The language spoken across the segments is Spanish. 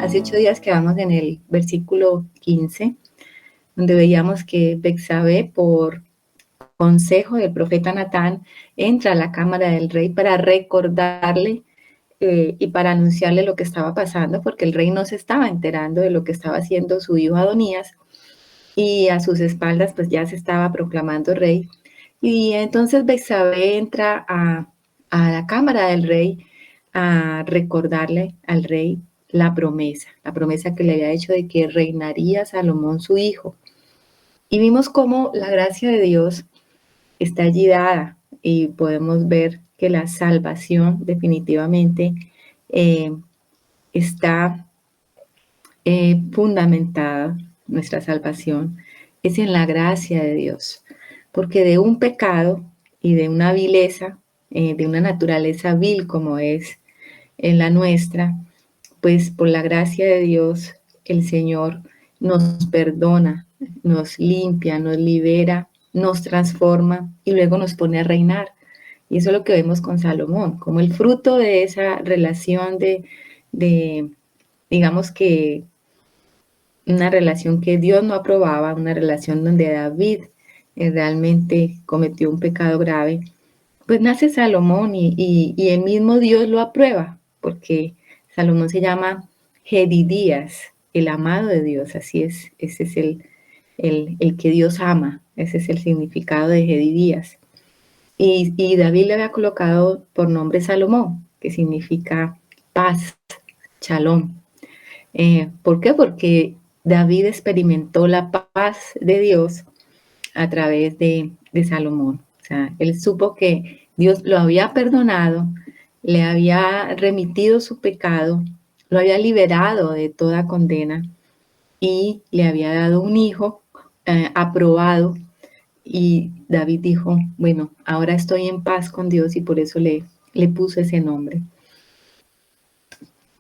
Hace 8 días quedamos en el versículo 15, donde veíamos que Betsabé, por consejo del profeta Natán, entra a la cámara del rey para recordarle y para anunciarle lo que estaba pasando, porque el rey no se estaba enterando de lo que estaba haciendo su hijo Adonías, y a sus espaldas pues ya se estaba proclamando rey. Y entonces Betsabé entra a la cámara del rey a recordarle al rey la promesa que le había hecho de que reinaría Salomón su hijo. Y vimos cómo la gracia de Dios está allí dada y podemos ver que la salvación definitivamente eh, está fundamentada, nuestra salvación es en la gracia de Dios, porque de un pecado y de una vileza, de una naturaleza vil como es en la nuestra, pues por la gracia de Dios el Señor nos perdona, nos limpia, nos libera, nos transforma y luego nos pone a reinar. Y eso es lo que vemos con Salomón, como el fruto de esa relación de digamos que una relación que Dios no aprobaba, una relación donde David realmente cometió un pecado grave, pues nace Salomón y el mismo Dios lo aprueba, porque Salomón se llama Jedidías, el amado de Dios, así es, ese es el que Dios ama, ese es el significado de Jedidías. Y David le había colocado por nombre Salomón, que significa paz, shalom. ¿Por qué? Porque David experimentó la paz de Dios a través de Salomón. O sea, él supo que Dios lo había perdonado, le había remitido su pecado, lo había liberado de toda condena y le había dado un hijo aprobado. Y David dijo, bueno, ahora estoy en paz con Dios y por eso le puse ese nombre.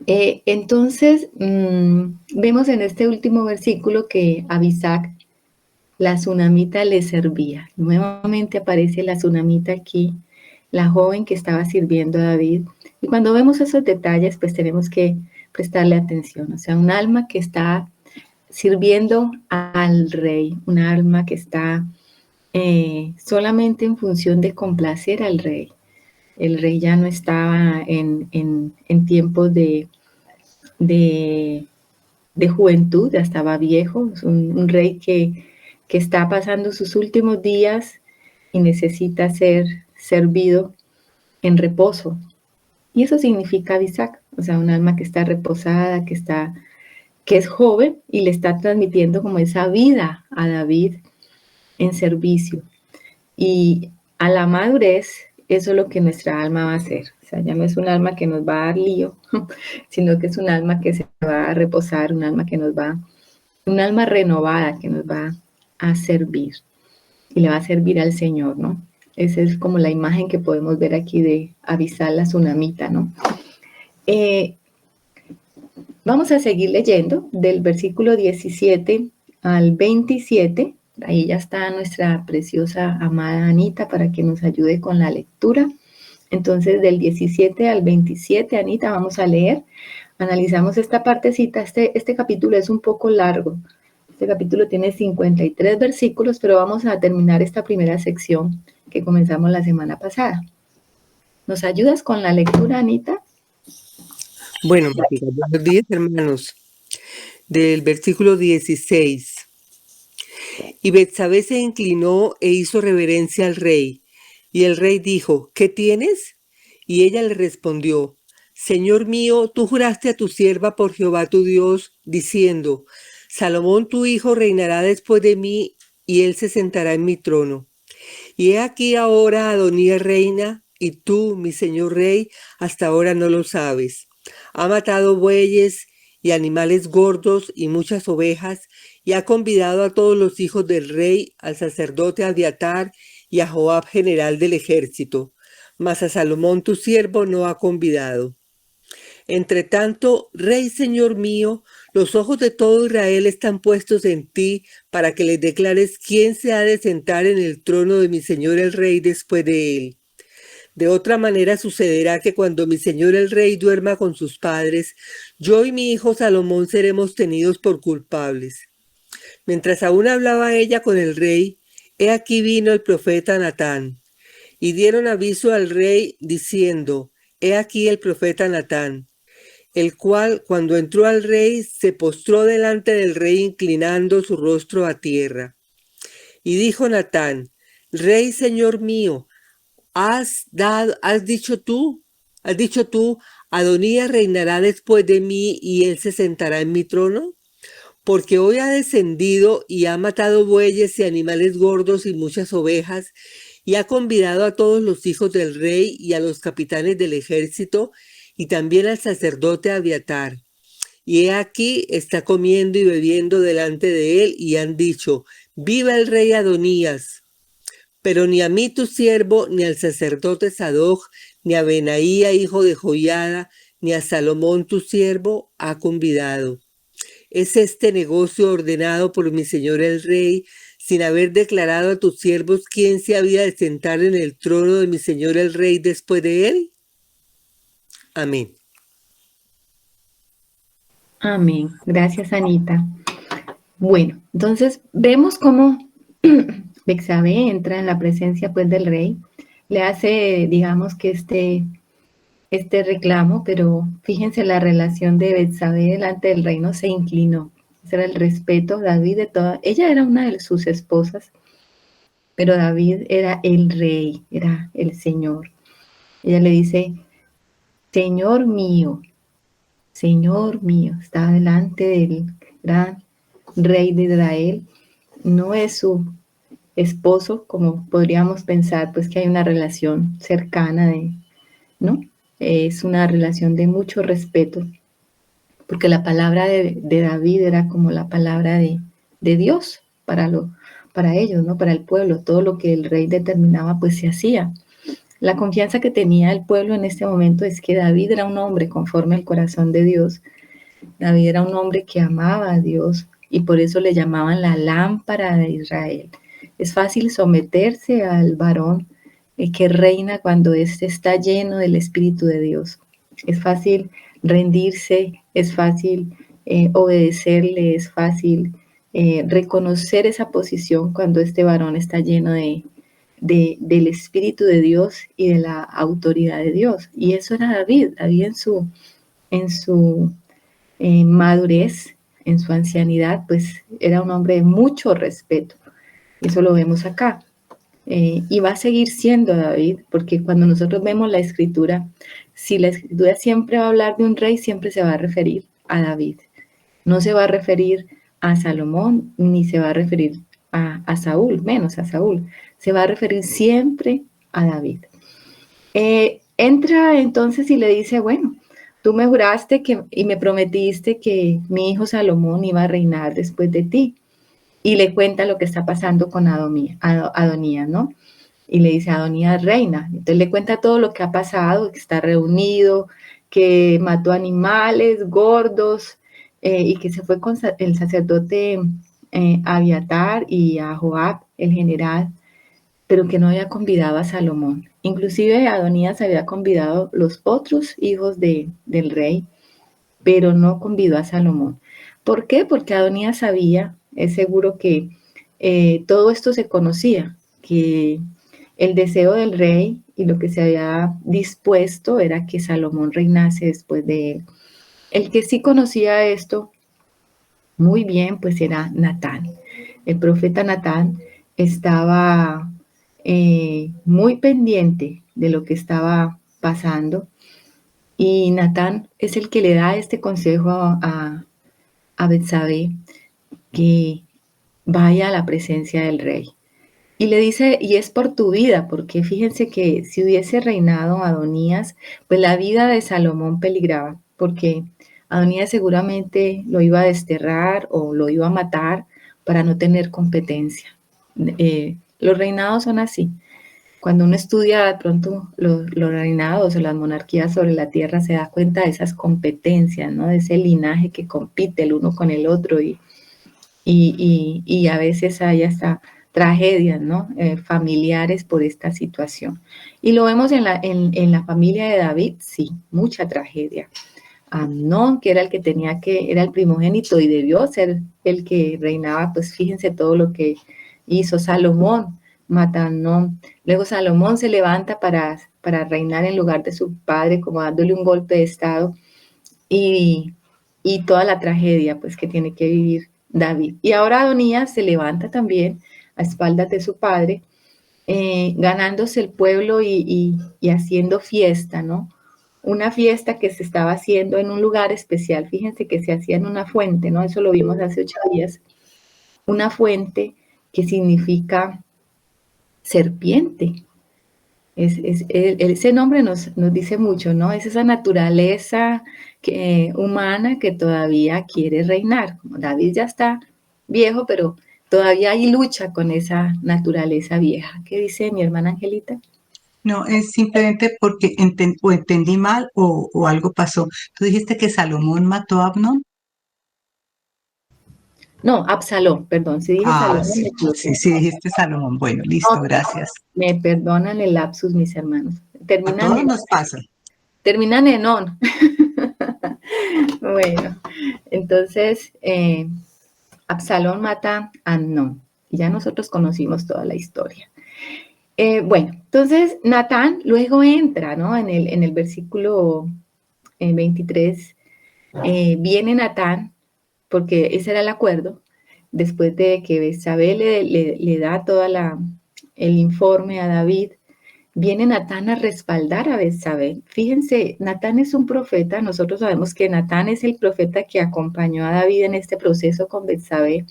Entonces, vemos en este último versículo que Abisac, la tsunamita, le servía. Nuevamente aparece la tsunamita aquí, la joven que estaba sirviendo a David. Y cuando vemos esos detalles, pues tenemos que prestarle atención. O sea, un alma que está sirviendo al rey, un alma que está solamente en función de complacer al rey. El rey ya no estaba en tiempos de, de juventud, ya estaba viejo, es un rey que está pasando sus últimos días y necesita ser servido en reposo. Y eso significa Bisac, o sea, un alma que está reposada, que es joven y le está transmitiendo como esa vida a David en servicio. Y a la madurez, eso es lo que nuestra alma va a hacer. O sea, ya no es un alma que nos va a dar lío, sino que es un alma que se va a reposar, un alma renovada que nos va a servir y le va a servir al Señor, ¿no? Esa es como la imagen que podemos ver aquí de Avisar la tsunamita, ¿no? Vamos a seguir leyendo del versículo 17 al 27. Ahí ya está nuestra preciosa amada Anita para que nos ayude con la lectura. Entonces, del 17 al 27, Anita, vamos a leer. Analizamos esta partecita. Este capítulo es un poco largo. Este capítulo tiene 53 versículos, pero vamos a terminar esta primera sección que comenzamos la semana pasada. ¿Nos ayudas con la lectura, Anita? Bueno, buenos días, hermanos. Del versículo 16. Y Betsabé se inclinó e hizo reverencia al rey. Y el rey dijo, ¿qué tienes? Y ella le respondió, Señor mío, tú juraste a tu sierva por Jehová tu Dios, diciendo, Salomón tu hijo reinará después de mí, y él se sentará en mi trono. Y he aquí ahora Adonías reina, y tú, mi señor rey, hasta ahora no lo sabes. Ha matado bueyes y animales gordos y muchas ovejas, y ha convidado a todos los hijos del rey, al sacerdote Abiatar y a Joab, general del ejército. Mas a Salomón tu siervo no ha convidado. Entre tanto, rey señor mío, los ojos de todo Israel están puestos en ti para que les declares quién se ha de sentar en el trono de mi señor el rey después de él. De otra manera sucederá que cuando mi señor el rey duerma con sus padres, yo y mi hijo Salomón seremos tenidos por culpables. Mientras aún hablaba ella con el rey, he aquí vino el profeta Natán, y dieron aviso al rey diciendo, he aquí el profeta Natán, el cual cuando entró al rey se postró delante del rey inclinando su rostro a tierra. Y dijo Natán, rey señor mío, has dicho tú, Adonías reinará después de mí y él se sentará en mi trono, porque hoy ha descendido y ha matado bueyes y animales gordos y muchas ovejas, y ha convidado a todos los hijos del rey y a los capitanes del ejército, y también al sacerdote Abiatar. Y he aquí está comiendo y bebiendo delante de él, y han dicho, viva el rey Adonías. Pero ni a mí tu siervo, ni al sacerdote Sadoc, ni a Benaía, hijo de Joiada, ni a Salomón tu siervo ha convidado. ¿Es este negocio ordenado por mi señor el rey, sin haber declarado a tus siervos quién se había de sentar en el trono de mi señor el rey después de él? Amén. Amén. Gracias, Anita. Bueno, entonces vemos cómo Bexabé entra en la presencia pues del rey, le hace, digamos que este reclamo, pero fíjense la relación de Bexabé delante del rey, no se inclinó. Ese era el respeto, David de toda, ella era una de sus esposas, pero David era el rey, era el Señor. Ella le dice, Señor mío, está delante del gran rey de Israel, no es su esposo, como podríamos pensar, pues que hay una relación cercana ¿no? Es una relación de mucho respeto, porque la palabra de David era como la palabra de Dios para ellos, ¿no? Para el pueblo, todo lo que el rey determinaba, pues se hacía. La confianza que tenía el pueblo en este momento es que David era un hombre conforme al corazón de Dios. David era un hombre que amaba a Dios y por eso le llamaban la lámpara de Israel. Es fácil someterse al varón que reina cuando éste está lleno del Espíritu de Dios. Es fácil rendirse, es fácil obedecerle, es fácil reconocer esa posición cuando este varón está lleno del Espíritu de Dios y de la autoridad de Dios. Y eso era David. David en su madurez, en su ancianidad, pues era un hombre de mucho respeto. Eso lo vemos acá. Y va a seguir siendo David, porque cuando nosotros vemos la escritura, si la escritura siempre va a hablar de un rey, siempre se va a referir a David. No se va a referir a Salomón, ni se va a referir a Saúl, menos a Saúl. Se va a referir siempre a David. Entra entonces y le dice, bueno, tú me juraste y me prometiste que mi hijo Salomón iba a reinar después de ti. Y le cuenta lo que está pasando con Adonías, ¿no? Y le dice, Adonías reina. Entonces le cuenta todo lo que ha pasado, que está reunido, que mató animales gordos y que se fue con el sacerdote Abiatar y a Joab, el general, pero que no había convidado a Salomón. Inclusive Adonías había convidado los otros hijos del rey, pero no convidó a Salomón. ¿Por qué? Porque Adonías sabía, es seguro que todo esto se conocía, que el deseo del rey y lo que se había dispuesto era que Salomón reinase después de él. El que sí conocía esto muy bien, pues era Natán. El profeta Natán estaba muy pendiente de lo que estaba pasando y Natán es el que le da este consejo a Betsabé, que vaya a la presencia del rey. Y le dice, y es por tu vida, porque fíjense que si hubiese reinado Adonías, pues la vida de Salomón peligraba, porque Adonías seguramente lo iba a desterrar o lo iba a matar para no tener competencia. Los reinados son así. Cuando uno estudia de pronto los reinados o las monarquías sobre la tierra, se da cuenta de esas competencias, ¿no? De ese linaje que compite el uno con el otro y a veces hay hasta tragedias, ¿no? Familiares por esta situación. Y lo vemos en la familia de David, sí, mucha tragedia. Amnón, que era el que era el primogénito y debió ser el que reinaba, pues fíjense todo lo que hizo Salomón, mata a Amnón. Luego Salomón se levanta para reinar en lugar de su padre, como dándole un golpe de estado, y, y toda la tragedia pues que tiene que vivir David. Y ahora Adonías se levanta también a espaldas de su padre, ganándose el pueblo y haciendo fiesta, ¿no? Una fiesta que se estaba haciendo en un lugar especial, fíjense que se hacía en una fuente, ¿no? Eso lo vimos hace 8 días, una fuente que significa serpiente. Ese nombre nos dice mucho, ¿no? Es esa naturaleza humana que todavía quiere reinar. Como David ya está viejo, pero todavía hay lucha con esa naturaleza vieja. ¿Qué dice mi hermana Angelita? No, es simplemente porque o entendí mal o algo pasó. Tú dijiste que Salomón mató a Abnón. No, Absalón, perdón. Si dije Ah, Salomón, sí, me sí, equivoqué. sí, dijiste Salomón. Bueno, listo, Ok, gracias. me perdonan el lapsus, mis hermanos. A todos nos pasa. Terminan en on. Bueno, entonces Absalón mata a Amnón. Y ya nosotros conocimos toda la historia. Bueno, entonces Natán luego entra, ¿no? En el versículo 23, viene Natán, porque ese era el acuerdo, después de que Betsabé le da todo el informe a David, viene Natán a respaldar a Betsabé. Fíjense, Natán es un profeta, nosotros sabemos que Natán es el profeta que acompañó a David en este proceso con Betsabé,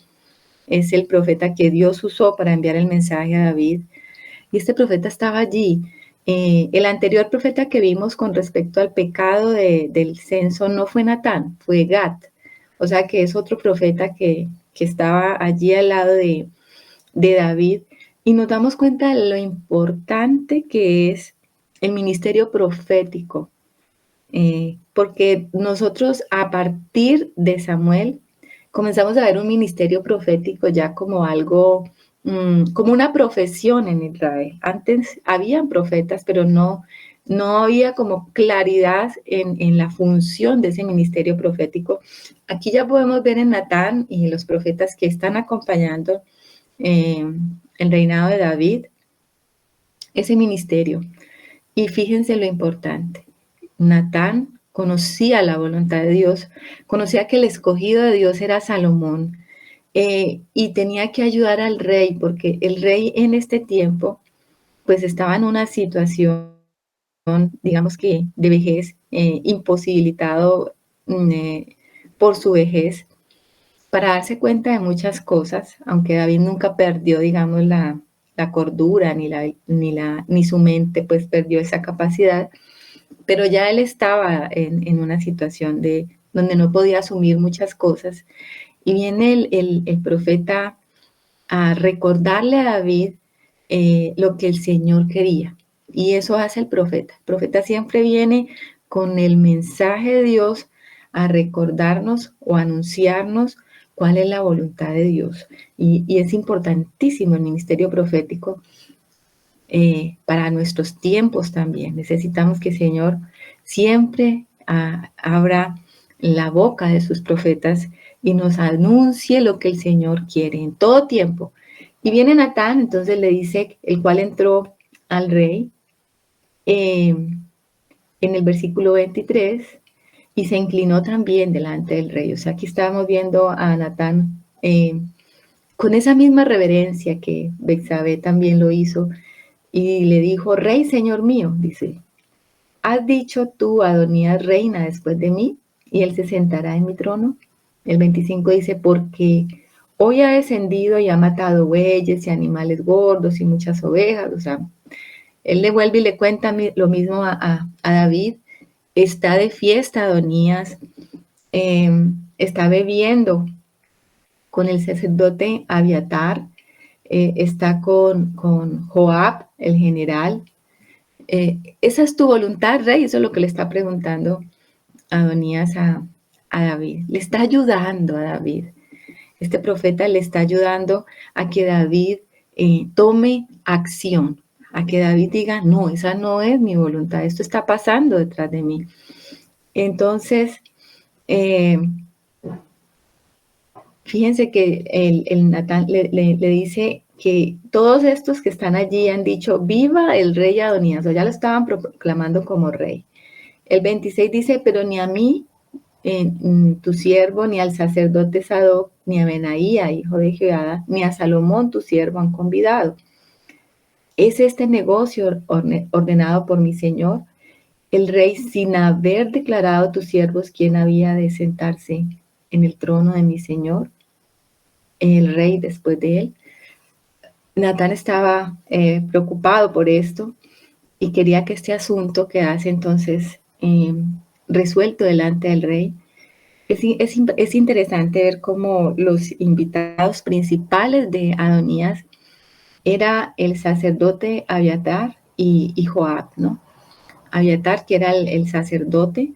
es el profeta que Dios usó para enviar el mensaje a David, y este profeta estaba allí. El anterior profeta que vimos con respecto al pecado del censo no fue Natán, fue Gad, o sea que es otro profeta que estaba allí al lado de David, y nos damos cuenta de lo importante que es el ministerio profético, porque nosotros a partir de Samuel comenzamos a ver un ministerio profético ya como algo, como una profesión en Israel. Antes habían profetas, pero no había como claridad en la función de ese ministerio profético. Aquí ya podemos ver en Natán y los profetas que están acompañando el reinado de David, ese ministerio. Y fíjense lo importante. Natán conocía la voluntad de Dios, conocía que el escogido de Dios era Salomón, y tenía que ayudar al rey, porque el rey en este tiempo pues estaba en una situación, digamos que de vejez, imposibilitado por su vejez, para darse cuenta de muchas cosas, aunque David nunca perdió, digamos, la cordura ni su mente, pues perdió esa capacidad, pero ya él estaba en una situación donde no podía asumir muchas cosas, y viene el profeta a recordarle a David lo que el Señor quería, y eso hace el profeta. El profeta siempre viene con el mensaje de Dios a recordarnos o anunciarnos cuál es la voluntad de Dios, y es importantísimo el ministerio profético para nuestros tiempos también. Necesitamos que el Señor siempre abra la boca de sus profetas y nos anuncie lo que el Señor quiere en todo tiempo. Y viene Natán, entonces le dice, el cual entró al rey en el versículo 23 y se inclinó también delante del rey. O sea, aquí estábamos viendo a Natán con esa misma reverencia que Betsabé también lo hizo, y le dijo, rey, señor mío, dice, ¿has dicho tú, Adonías, reina después de mí? Y él se sentará en mi trono. El 25 dice, porque hoy ha descendido y ha matado bueyes y animales gordos y muchas ovejas. O sea, él le vuelve y le cuenta lo mismo a David. Está de fiesta Adonías, está bebiendo con el sacerdote Abiatar, está con Joab, el general. ¿Esa es tu voluntad, rey? Eso es lo que le está preguntando Adonías a David. Le está ayudando a David. Este profeta le está ayudando a que David tome acción, a que David diga, no, esa no es mi voluntad, esto está pasando detrás de mí. Entonces, fíjense que el Natán le dice que todos estos que están allí han dicho, viva el rey Adonías, o ya lo estaban proclamando como rey. El 26 dice, pero ni a mí, tu siervo, ni al sacerdote Sadoc, ni a Benaía, hijo de Jehoiada, ni a Salomón, tu siervo, han convidado. ¿Es este negocio ordenado por mi señor? El rey, sin haber declarado a tus siervos quién había de sentarse en el trono de mi señor, el rey después de él. Natán estaba preocupado por esto y quería que este asunto quedase entonces resuelto delante del rey. Es interesante ver cómo los invitados principales de Adonías era el sacerdote Abiatar y Joab, ¿no? Abiatar, que era el sacerdote,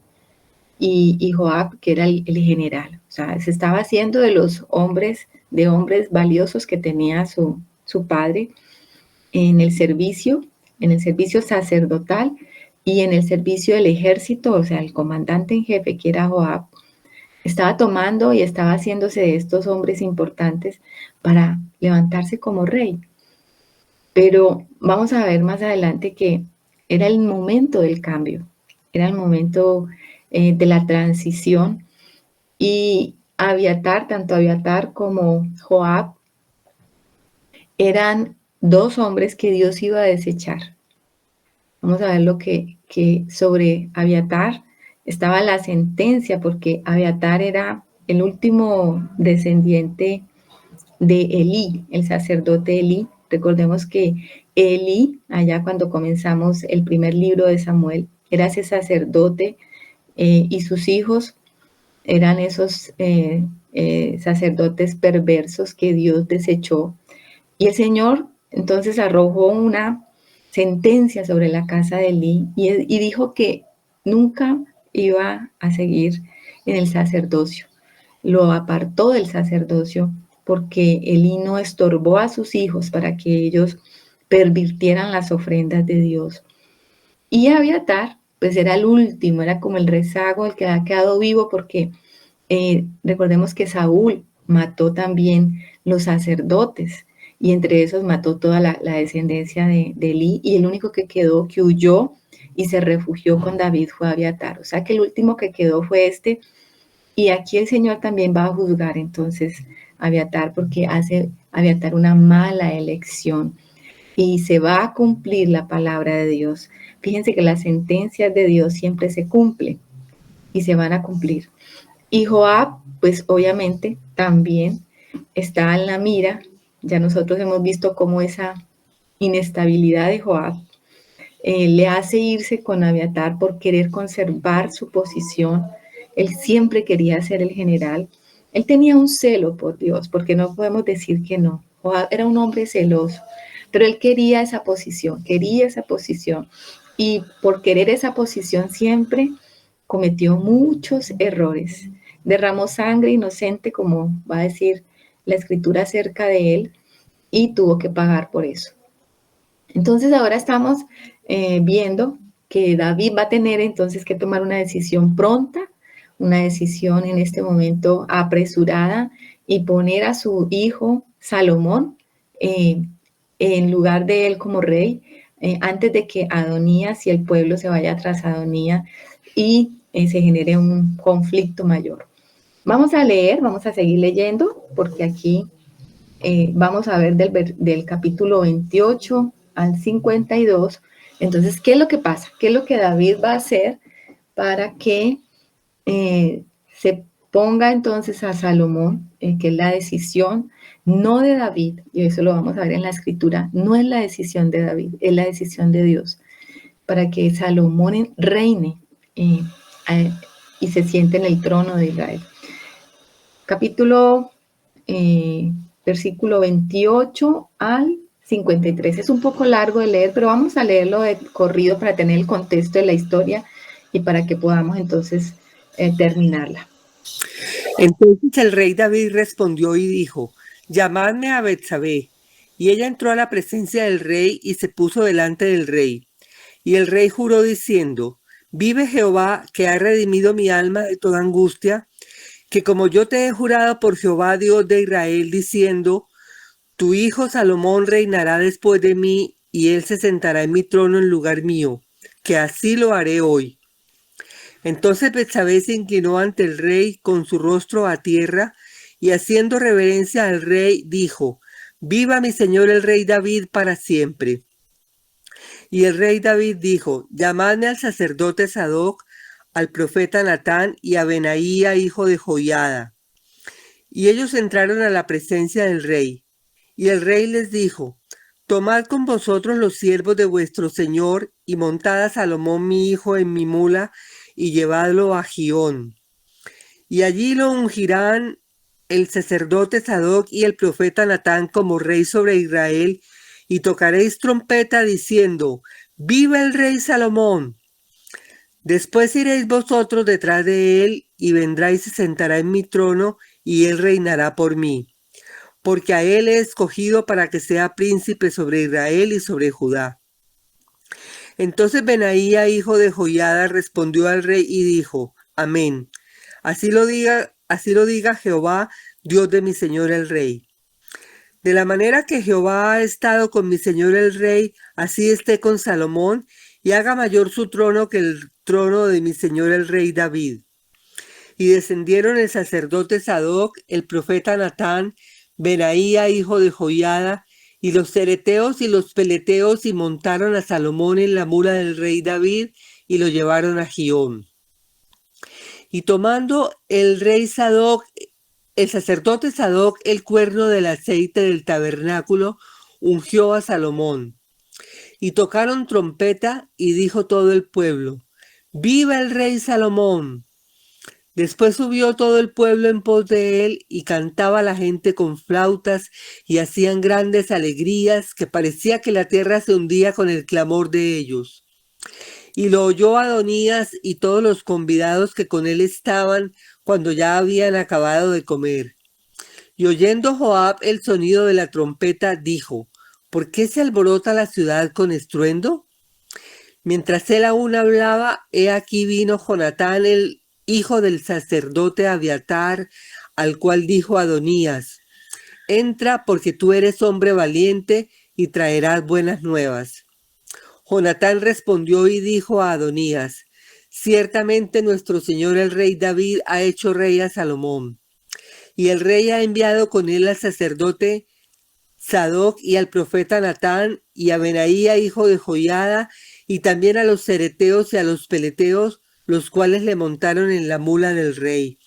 y Joab, que era el general. O sea, se estaba haciendo de los hombres valiosos que tenía su padre en el servicio sacerdotal y en el servicio del ejército, o sea, el comandante en jefe, que era Joab, estaba tomando y estaba haciéndose de estos hombres importantes para levantarse como rey. Pero vamos a ver más adelante que era el momento del cambio, era el momento de la transición, y Abiatar, tanto Abiatar como Joab, eran dos hombres que Dios iba a desechar. Vamos a ver lo que sobre Abiatar estaba la sentencia, porque Abiatar era el último descendiente de Elí, el sacerdote Elí. Recordemos que Elí, allá cuando comenzamos el primer libro de Samuel, era ese sacerdote y sus hijos eran esos sacerdotes perversos que Dios desechó. Y el Señor entonces arrojó una sentencia sobre la casa de Elí y dijo que nunca iba a seguir en el sacerdocio. Lo apartó del sacerdocio porque Elí no estorbó a sus hijos para que ellos pervirtieran las ofrendas de Dios. Y Abiatar, pues era el último, era como el rezago, el que ha quedado vivo, porque recordemos que Saúl mató también los sacerdotes, y entre esos mató toda la descendencia de Elí, y el único que quedó, que huyó y se refugió con David, fue Abiatar. O sea que el último que quedó fue este, y aquí el Señor también va a juzgar entonces a Abiatar, porque hace Abiatar una mala elección, y se va a cumplir la palabra de Dios. Fíjense que las sentencias de Dios siempre se cumplen y se van a cumplir. Y Joab, pues obviamente también está en la mira. Ya nosotros hemos visto cómo esa inestabilidad de Joab le hace irse con Abiatar por querer conservar su posición. Él siempre quería ser el general. Él tenía un celo por Dios, porque no podemos decir que no. Joab era un hombre celoso, pero él quería esa posición. Y por querer esa posición siempre cometió muchos errores. Derramó sangre inocente, como va a decir la escritura acerca de él, y tuvo que pagar por eso. Entonces ahora estamos viendo que David va a tener entonces que tomar una decisión pronta, una decisión en este momento apresurada, y poner a su hijo Salomón en lugar de él como rey, antes de que Adonías y el pueblo se vaya tras Adonías y se genere un conflicto mayor. Vamos a leer, vamos a seguir leyendo, porque aquí vamos a ver del capítulo 28 al 52. Entonces, ¿qué es lo que pasa? ¿Qué es lo que David va a hacer para que se ponga entonces a Salomón, que es la decisión no de David, y eso lo vamos a ver en la escritura, no es la decisión de David, es la decisión de Dios, para que Salomón reine y se siente en el trono de Israel. Capítulo versículo 28 al 53. Es un poco largo de leer, pero vamos a leerlo de corrido para tener el contexto de la historia y para que podamos entonces terminarla. Entonces el rey David respondió y dijo: llamadme a Betsabé. Y ella entró a la presencia del rey y se puso delante del rey. Y el rey juró diciendo: Vive Jehová, que ha redimido mi alma de toda angustia, que como yo te he jurado por Jehová Dios de Israel, diciendo: Tu hijo Salomón reinará después de mí, y él se sentará en mi trono en lugar mío, que así lo haré hoy. Entonces Betsabé se inclinó ante el rey con su rostro a tierra, y haciendo reverencia al rey, dijo: Viva mi señor el rey David para siempre. Y el rey David dijo: Llamadme al sacerdote Sadoc, al profeta Natán y a Benaía, hijo de Joiada. Y ellos entraron a la presencia del rey. Y el rey les dijo: Tomad con vosotros los siervos de vuestro señor, y montad a Salomón mi hijo en mi mula, y llevadlo a Gión. Y allí lo ungirán el sacerdote Sadoc y el profeta Natán como rey sobre Israel, y tocaréis trompeta diciendo: ¡Viva el rey Salomón! Después iréis vosotros detrás de él, y vendrá y se sentará en mi trono, y él reinará por mí, porque a él he escogido para que sea príncipe sobre Israel y sobre Judá. Entonces Benaía, hijo de Joiada, respondió al rey y dijo: Amén. Así lo diga Jehová, Dios de mi señor el rey. De la manera que Jehová ha estado con mi señor el rey, así esté con Salomón, y haga mayor su trono que el trono de mi señor el rey David. Y descendieron el sacerdote Sadoc, el profeta Natán, Benaía, hijo de Joiada, y los cereteos y los peleteos, y montaron a Salomón en la mula del rey David, y lo llevaron a Gión. Y tomando el rey Sadoc, el sacerdote Sadoc, el cuerno del aceite del tabernáculo, ungió a Salomón. Y tocaron trompeta, y dijo todo el pueblo: ¡Viva el rey Salomón! Después subió todo el pueblo en pos de él, y cantaba la gente con flautas, y hacían grandes alegrías, que parecía que la tierra se hundía con el clamor de ellos. Y lo oyó Adonías y todos los convidados que con él estaban, cuando ya habían acabado de comer. Y oyendo Joab el sonido de la trompeta, dijo: ¿Por qué se alborota la ciudad con estruendo? Mientras él aún hablaba, he aquí vino Jonatán, el hijo del sacerdote Abiatar, al cual dijo Adonías: Entra, porque tú eres hombre valiente y traerás buenas nuevas. Jonatán respondió y dijo a Adonías: Ciertamente nuestro señor el rey David ha hecho rey a Salomón, y el rey ha enviado con él al sacerdote Sadoc y al profeta Natán, y a Benaía, hijo de Joiada, y también a los cereteos y a los peleteos, los cuales le montaron en la mula del rey.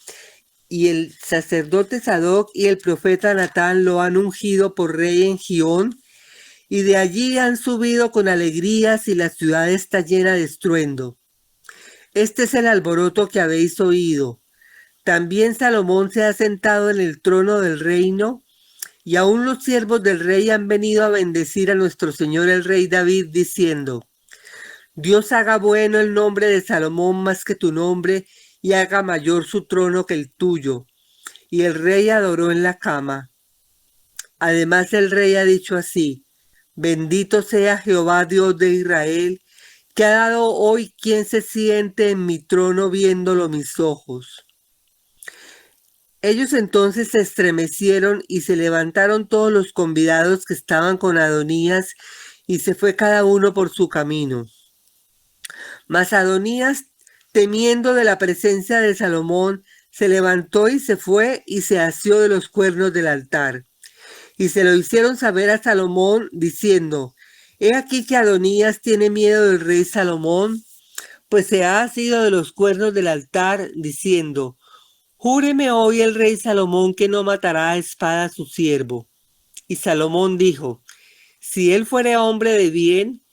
Y el sacerdote Sadoc y el profeta Natán lo han ungido por rey en Gión, y de allí han subido con alegrías, y la ciudad está llena de estruendo. Este es el alboroto que habéis oído. También Salomón se ha sentado en el trono del reino, y aún los siervos del rey han venido a bendecir a nuestro señor el rey David, diciendo: Dios haga bueno el nombre de Salomón más que tu nombre, y haga mayor su trono que el tuyo. Y el rey adoró en la cama. Además el rey ha dicho así: Bendito sea Jehová Dios de Israel, que ha dado hoy quien se siente en mi trono viéndolo mis ojos. Ellos entonces se estremecieron y se levantaron todos los convidados que estaban con Adonías, y se fue cada uno por su camino. Mas Adonías, temiendo de la presencia de Salomón, se levantó y se fue y se asió de los cuernos del altar. Y se lo hicieron saber a Salomón, diciendo: He aquí que Adonías tiene miedo del rey Salomón, pues se ha asido de los cuernos del altar, diciendo: Júreme hoy el rey Salomón que no matará a espada a su siervo. Y Salomón dijo: Si él fuere hombre de bien,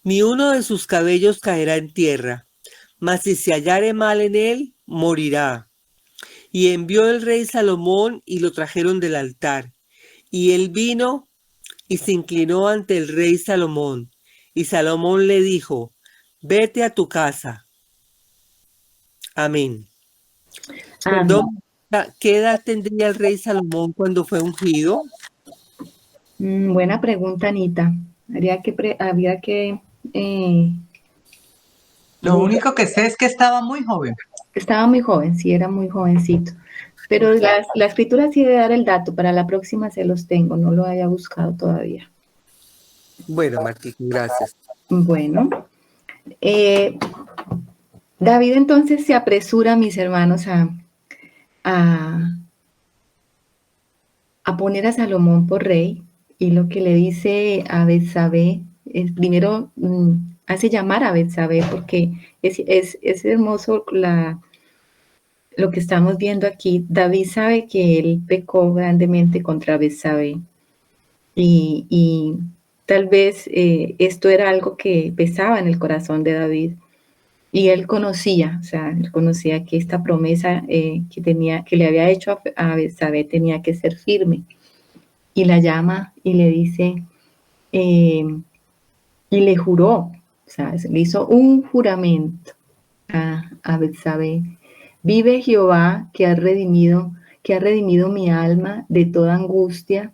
ni uno de sus cabellos caerá en tierra, mas si se hallare mal en él, morirá. Y envió el rey Salomón, y lo trajeron del altar. Y él vino y se inclinó ante el rey Salomón. Y Salomón le dijo: Vete a tu casa. Amén. Amén. Perdón, ¿qué edad tendría el rey Salomón cuando fue ungido? Buena pregunta, Anita. Habría que Lo único que sé es que estaba muy joven. estaba muy joven, sí, era muy jovencito. Pero la escritura sí debe dar el dato. Para la próxima se los tengo, no lo haya buscado todavía. Bueno, Martica, gracias. Bueno, eh, David entonces se apresura, mis hermanos, a, a poner a Salomón por rey. Y lo que le dice a Betsabé es primero hace llamar a Betsabé porque es hermoso lo que estamos viendo aquí. David sabe que él pecó grandemente contra Betsabé y tal vez esto era algo que pesaba en el corazón de David. Y él conocía, o sea, él conocía que esta promesa que le había hecho a Betsabé tenía que ser firme. Y la llama y le dice, eh, y le juró, o sea, le hizo un juramento a Betsabé. Vive Jehová que ha redimido mi alma de toda angustia,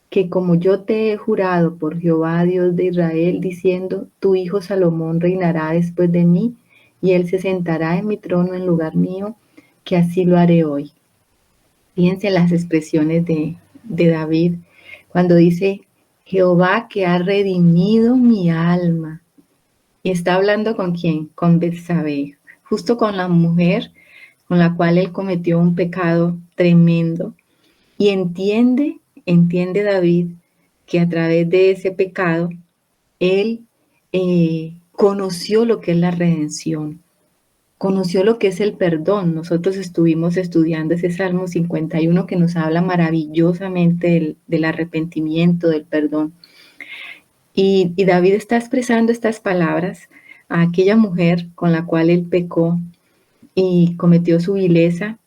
que como yo te he jurado por Jehová, Dios de Israel, diciendo, tu hijo Salomón reinará después de mí, y él se sentará en mi trono en lugar mío, que así lo haré hoy. Fíjense las expresiones de David cuando dice, Jehová que ha redimido mi alma. Y está hablando con quién? Con Betsabé, justo con la mujer con la cual él cometió un pecado tremendo. Y entiende David que a través de ese pecado, él conoció lo que es la redención, conoció lo que es el perdón. Nosotros estuvimos estudiando ese Salmo 51 que nos habla maravillosamente del arrepentimiento, del perdón. Y David está expresando estas palabras a aquella mujer con la cual él pecó y cometió su vileza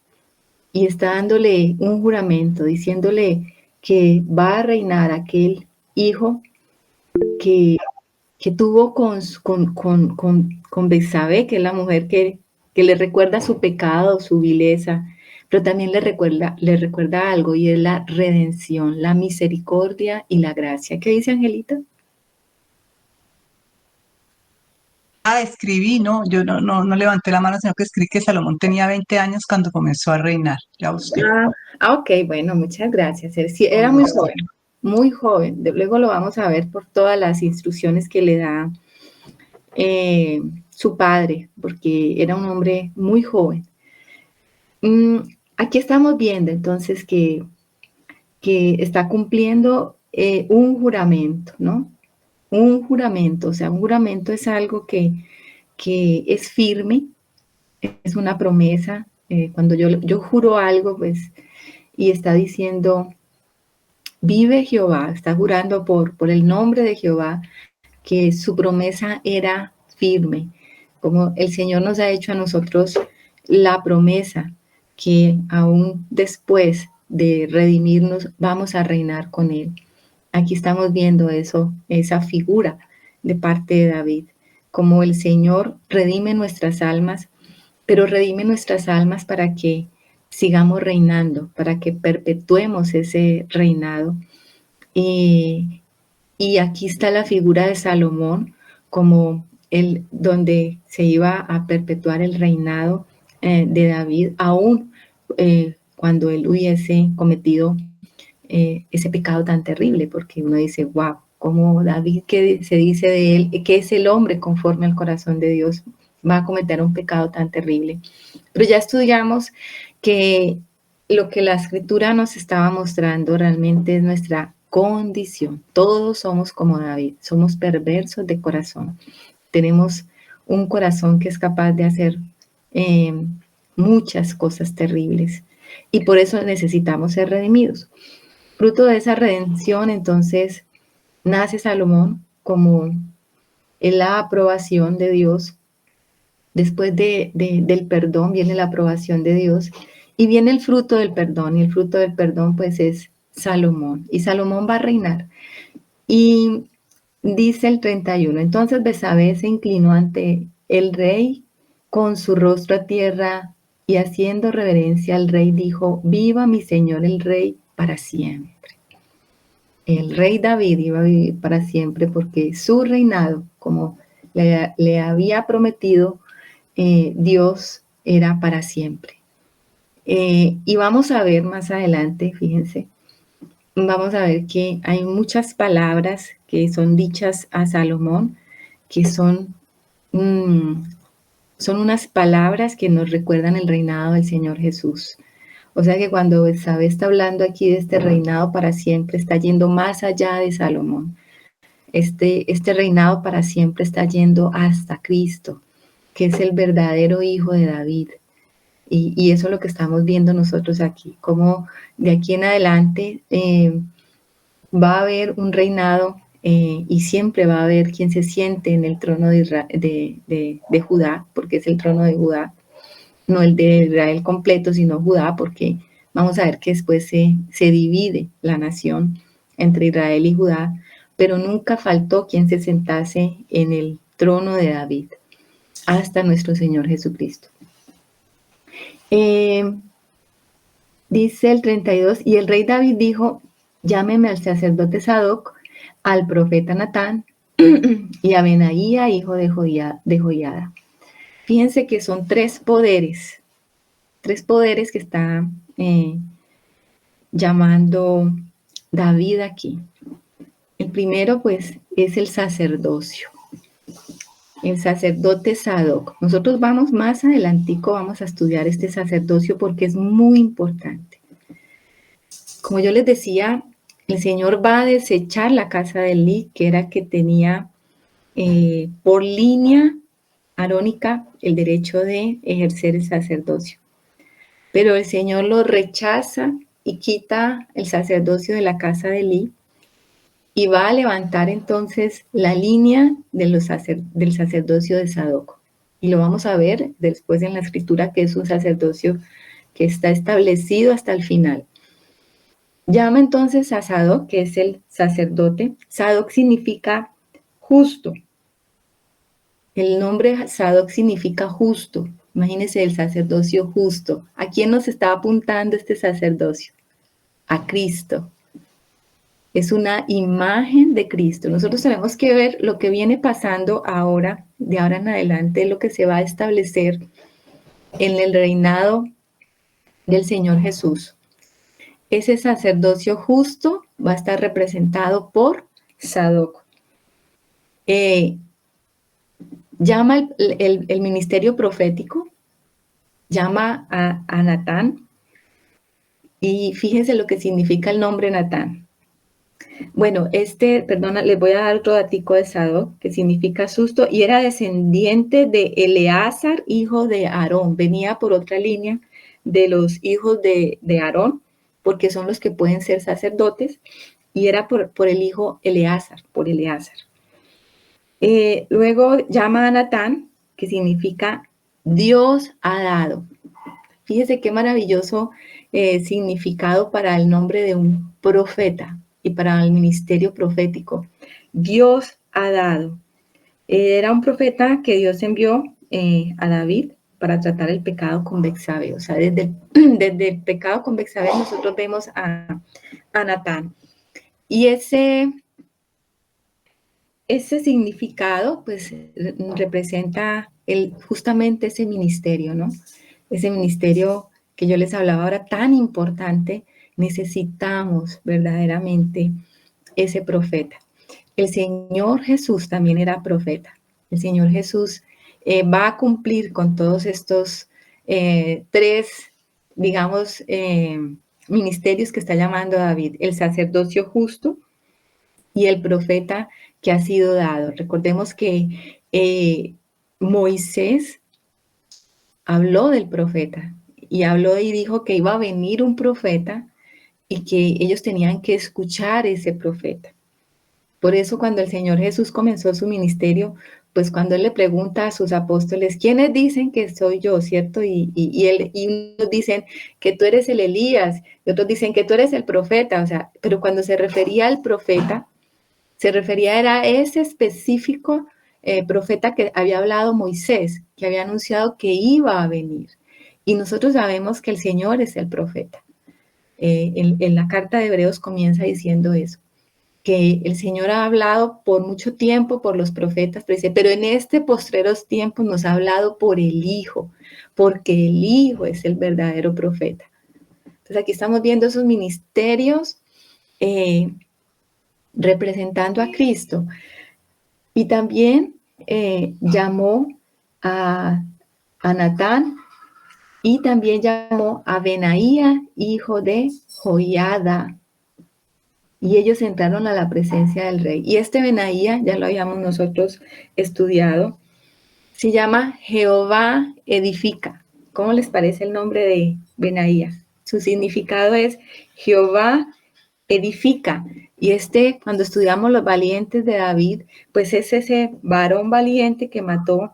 y está dándole un juramento, diciéndole que va a reinar aquel hijo que, que tuvo con Betsabé, que es la mujer que le recuerda su pecado, su vileza, pero también le recuerda algo y es la redención, la misericordia y la gracia. ¿Qué dice Angelita? Escribí, no, yo no levanté la mano, sino que escribí que Salomón tenía 20 años cuando comenzó a reinar. Ya busqué. Ok, bueno, muchas gracias. Sí, era Con muy gusto. joven, muy joven. Luego lo vamos a ver por todas las instrucciones que le da su padre, porque era un hombre muy joven. Aquí estamos viendo entonces que está cumpliendo un juramento, ¿no? Un juramento, o sea, un juramento es algo que es firme, es una promesa. Cuando yo juro algo, pues, y está diciendo, vive Jehová, está jurando por el nombre de Jehová, que su promesa era firme, como el Señor nos ha hecho a nosotros la promesa que aún después de redimirnos vamos a reinar con Él. Aquí estamos viendo eso, esa figura de parte de David, como el Señor redime nuestras almas, pero redime nuestras almas para que sigamos reinando, para que perpetuemos ese reinado. Y, y aquí está la figura de Salomón como el donde se iba a perpetuar el reinado de David, aún cuando él hubiese cometido ese pecado tan terrible, porque uno dice, wow, como David que se dice de él, que es el hombre conforme al corazón de Dios, va a cometer un pecado tan terrible. Pero ya estudiamos que lo que la escritura nos estaba mostrando realmente es nuestra condición. Todos somos como David, somos perversos de corazón. Tenemos un corazón que es capaz de hacer eh, muchas cosas terribles y por eso necesitamos ser redimidos. Fruto de esa redención, entonces, nace Salomón como en la aprobación de Dios. Después del perdón viene la aprobación de Dios y viene el fruto del perdón. Y el fruto del perdón, pues, es Salomón. Y Salomón va a reinar. Y dice el 31, entonces Betsabé se inclinó ante el rey con su rostro a tierra y haciendo reverencia al rey dijo, viva mi señor el rey para siempre. el rey David iba a vivir para siempre porque su reinado, como le había prometido Dios, era para siempre. Y vamos a ver más adelante, fíjense, vamos a ver que hay muchas palabras que son dichas a Salomón, que son unas palabras que nos recuerdan el reinado del Señor Jesús. O sea que cuando Betsabé está hablando aquí de este reinado para siempre, está yendo más allá de Salomón. Este reinado para siempre está yendo hasta Cristo, que es el verdadero hijo de David. Y eso es lo que estamos viendo nosotros aquí, como de aquí en adelante va a haber un reinado y siempre va a haber quien se siente en el trono de Judá, porque es el trono de Judá, no el de Israel completo, sino Judá, porque vamos a ver que después se divide la nación entre Israel y Judá, pero nunca faltó quien se sentase en el trono de David, hasta nuestro Señor Jesucristo. Dice el 32, y el rey David dijo, llámeme al sacerdote Sadoc, al profeta Natán y a Benaía, hijo de Joiada. Fíjense que son tres poderes que está llamando David aquí. El primero, pues, es el sacerdocio. El sacerdote Sadoc. Nosotros vamos más adelantico, vamos a estudiar este sacerdocio porque es muy importante. Como yo les decía, el Señor va a desechar la casa de Elí, que era que tenía por línea arónica el derecho de ejercer el sacerdocio. Pero el Señor lo rechaza y quita el sacerdocio de la casa de Elí y va a levantar entonces la línea del sacerdocio de Sadoc. Y lo vamos a ver después en la escritura, que es un sacerdocio que está establecido hasta el final. Llama entonces a Sadoc, que es el sacerdote. Sadoc significa justo. El nombre Sadoc significa justo. Imagínense el sacerdocio justo. ¿A quién nos está apuntando este sacerdocio? A Cristo. Es una imagen de Cristo. Nosotros tenemos que ver lo que viene pasando ahora, de ahora en adelante, lo que se va a establecer en el reinado del Señor Jesús. Ese sacerdocio justo va a estar representado por Sadoc. Llama el ministerio profético, llama a Natán, y fíjense lo que significa el nombre Natán. Bueno, les voy a dar otro datico de Sadoc, que significa susto, y era descendiente de Eleazar, hijo de Aarón. Venía por otra línea de los hijos de Aarón, porque son los que pueden ser sacerdotes, y era por el hijo Eleazar, por Eleazar. Luego llama a Natán, que significa Dios ha dado. Fíjese qué maravilloso significado para el nombre de un profeta y para el ministerio profético. Dios ha dado. Era un profeta que Dios envió a David para tratar el pecado con Betsabé. O sea, desde el pecado con Betsabé nosotros vemos a Natán. Y ese significado, pues, representa justamente ese ministerio, ¿no? Ese ministerio que yo les hablaba ahora, tan importante. Necesitamos verdaderamente ese profeta. El Señor Jesús también era profeta. El Señor Jesús va a cumplir con todos estos tres, digamos, ministerios que está llamando David: el sacerdocio justo y el profeta que ha sido dado. Recordemos que Moisés habló del profeta y habló y dijo que iba a venir un profeta y que ellos tenían que escuchar ese profeta. Por eso cuando el Señor Jesús comenzó su ministerio, pues cuando Él le pregunta a sus apóstoles, ¿quiénes dicen que soy yo, cierto? Y unos dicen que tú eres el Elías, y otros dicen que tú eres el profeta, o sea, pero cuando se refería al profeta, se refería a ese específico profeta que había hablado Moisés, que había anunciado que iba a venir. Y nosotros sabemos que el Señor es el profeta. En la carta de Hebreos comienza diciendo eso. que el Señor ha hablado por mucho tiempo por los profetas, pero dice, pero en este postreros tiempos nos ha hablado por el Hijo, porque el Hijo es el verdadero profeta. Entonces aquí estamos viendo esos ministerios representando a Cristo. Y también llamó a Natán y también llamó a Benaía, hijo de Joiada. Y ellos entraron a la presencia del rey. Y este Benaía, ya lo habíamos nosotros estudiado, se llama Jehová edifica. ¿Cómo les parece el nombre de Benaía? Su significado es Jehová edifica. Y cuando estudiamos los valientes de David, pues es ese varón valiente que mató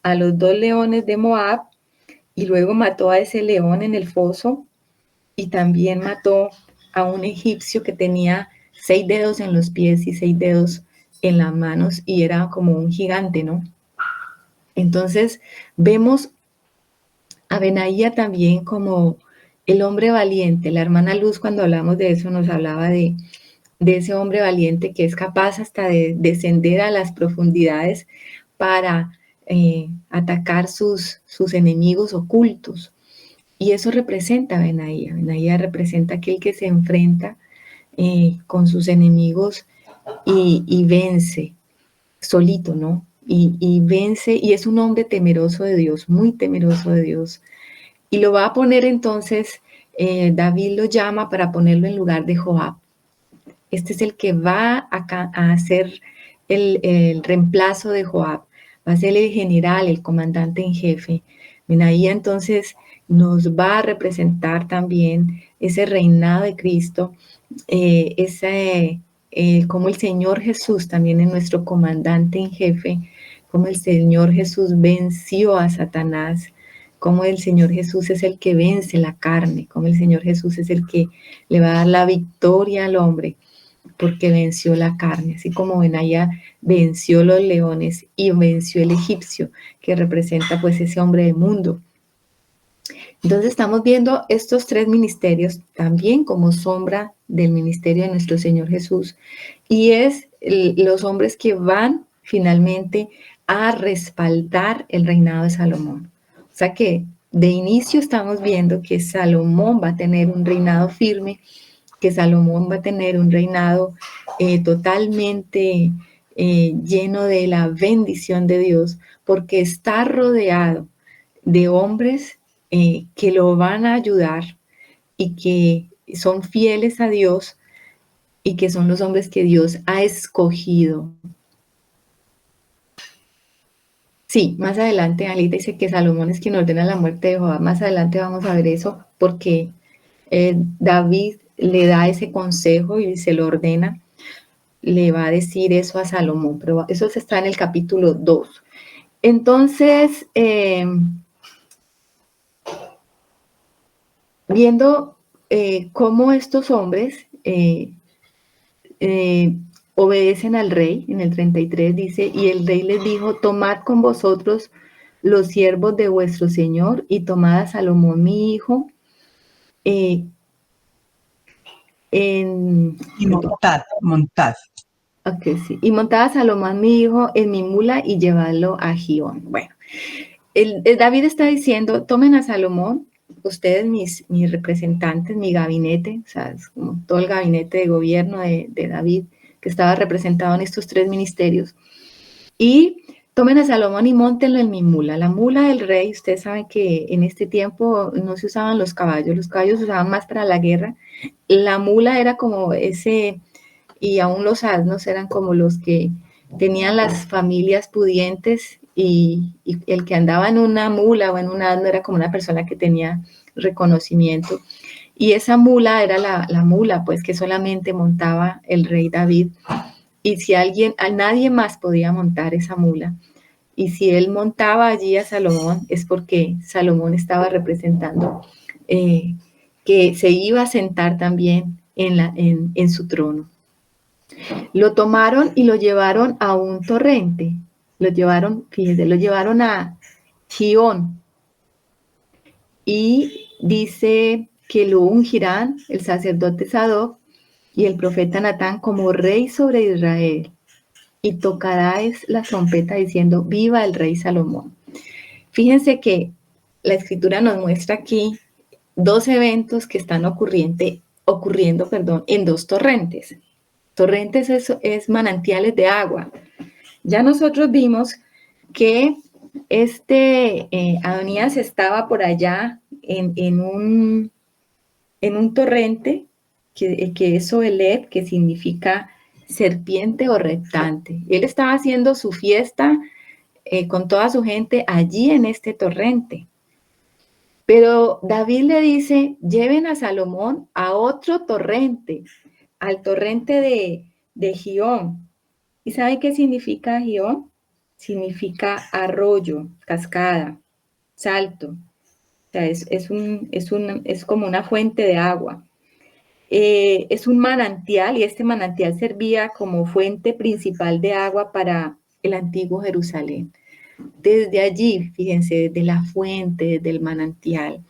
a los 2 leones de Moab y luego mató a ese león en el foso y también mató a un egipcio que tenía 6 dedos en los pies y 6 dedos en las manos y era como un gigante, ¿no? Entonces vemos a Benaía también como el hombre valiente. La hermana Luz, cuando hablamos de eso, nos hablaba de ese hombre valiente que es capaz hasta de descender a las profundidades para atacar sus enemigos ocultos. Y eso representa a Benaía. Benaía representa aquel que se enfrenta con sus enemigos y vence solito, ¿no? Y vence, y es un hombre temeroso de Dios, muy temeroso de Dios. Y lo va a poner entonces, David lo llama para ponerlo en lugar de Joab. Este es el que va a hacer el reemplazo de Joab. Va a ser el general, el comandante en jefe. Benaía entonces nos va a representar también ese reinado de Cristo, como el Señor Jesús también es nuestro comandante en jefe, como el Señor Jesús venció a Satanás, como el Señor Jesús es el que vence la carne, como el Señor Jesús es el que le va a dar la victoria al hombre, porque venció la carne, así como Benaía venció los leones y venció el egipcio, que representa pues ese hombre del mundo. Entonces estamos viendo estos 3 ministerios también como sombra del ministerio de nuestro Señor Jesús, y es los hombres que van finalmente a respaldar el reinado de Salomón. O sea que de inicio estamos viendo que Salomón va a tener un reinado firme, que Salomón va a tener un reinado totalmente lleno de la bendición de Dios, porque está rodeado de hombres que lo van a ayudar y que son fieles a Dios y que son los hombres que Dios ha escogido. Sí, más adelante Alita dice que Salomón es quien ordena la muerte de Joab. Más adelante vamos a ver eso porque David le da ese consejo y se lo ordena. Le va a decir eso a Salomón, pero eso está en el capítulo 2. Entonces, viendo cómo estos hombres obedecen al rey, en el 33 dice, y el rey les dijo, tomad con vosotros los siervos de vuestro señor y tomad a Salomón mi hijo y montad. Okay, sí. Y montad a Salomón mi hijo en mi mula y llevadlo a Gihón. Bueno, David está diciendo, tomen a Salomón, ustedes mis representantes, mi gabinete, o sea, es como todo el gabinete de gobierno de David, que estaba representado en estos 3 ministerios, y tomen a Salomón y móntenlo en mi mula. La mula del rey, ustedes saben que en este tiempo no se usaban los caballos se usaban más para la guerra. La mula era como ese, y aún los asnos eran como los que tenían las familias pudientes, y el que andaba en una mula o en un asno era como una persona que tenía reconocimiento. Y esa mula era la mula, pues, que solamente montaba el rey David. Y si nadie más podía montar esa mula. Y si él montaba allí a Salomón, es porque Salomón estaba representando que se iba a sentar también en su trono. Lo tomaron y lo llevaron a un torrente. Lo llevaron a Gihón. Y dice que lo ungirán el sacerdote Sadoc y el profeta Natán como rey sobre Israel, y tocaráis la trompeta diciendo, viva el rey Salomón. Fíjense que la escritura nos muestra aquí dos eventos que están ocurriendo, en dos torrentes. Torrentes es manantiales de agua. Ya nosotros vimos que Adonías estaba por allá en un torrente que es Soelet, que significa serpiente o reptante. Él estaba haciendo su fiesta con toda su gente allí en este torrente. Pero David le dice, lleven a Salomón a otro torrente, al torrente de Gihón. ¿Y saben qué significa Gihón? Significa arroyo, cascada, salto. O sea, es como una fuente de agua. Es un manantial y este manantial servía como fuente principal de agua para el antiguo Jerusalén. Desde allí, fíjense, desde la fuente, desde el manantial,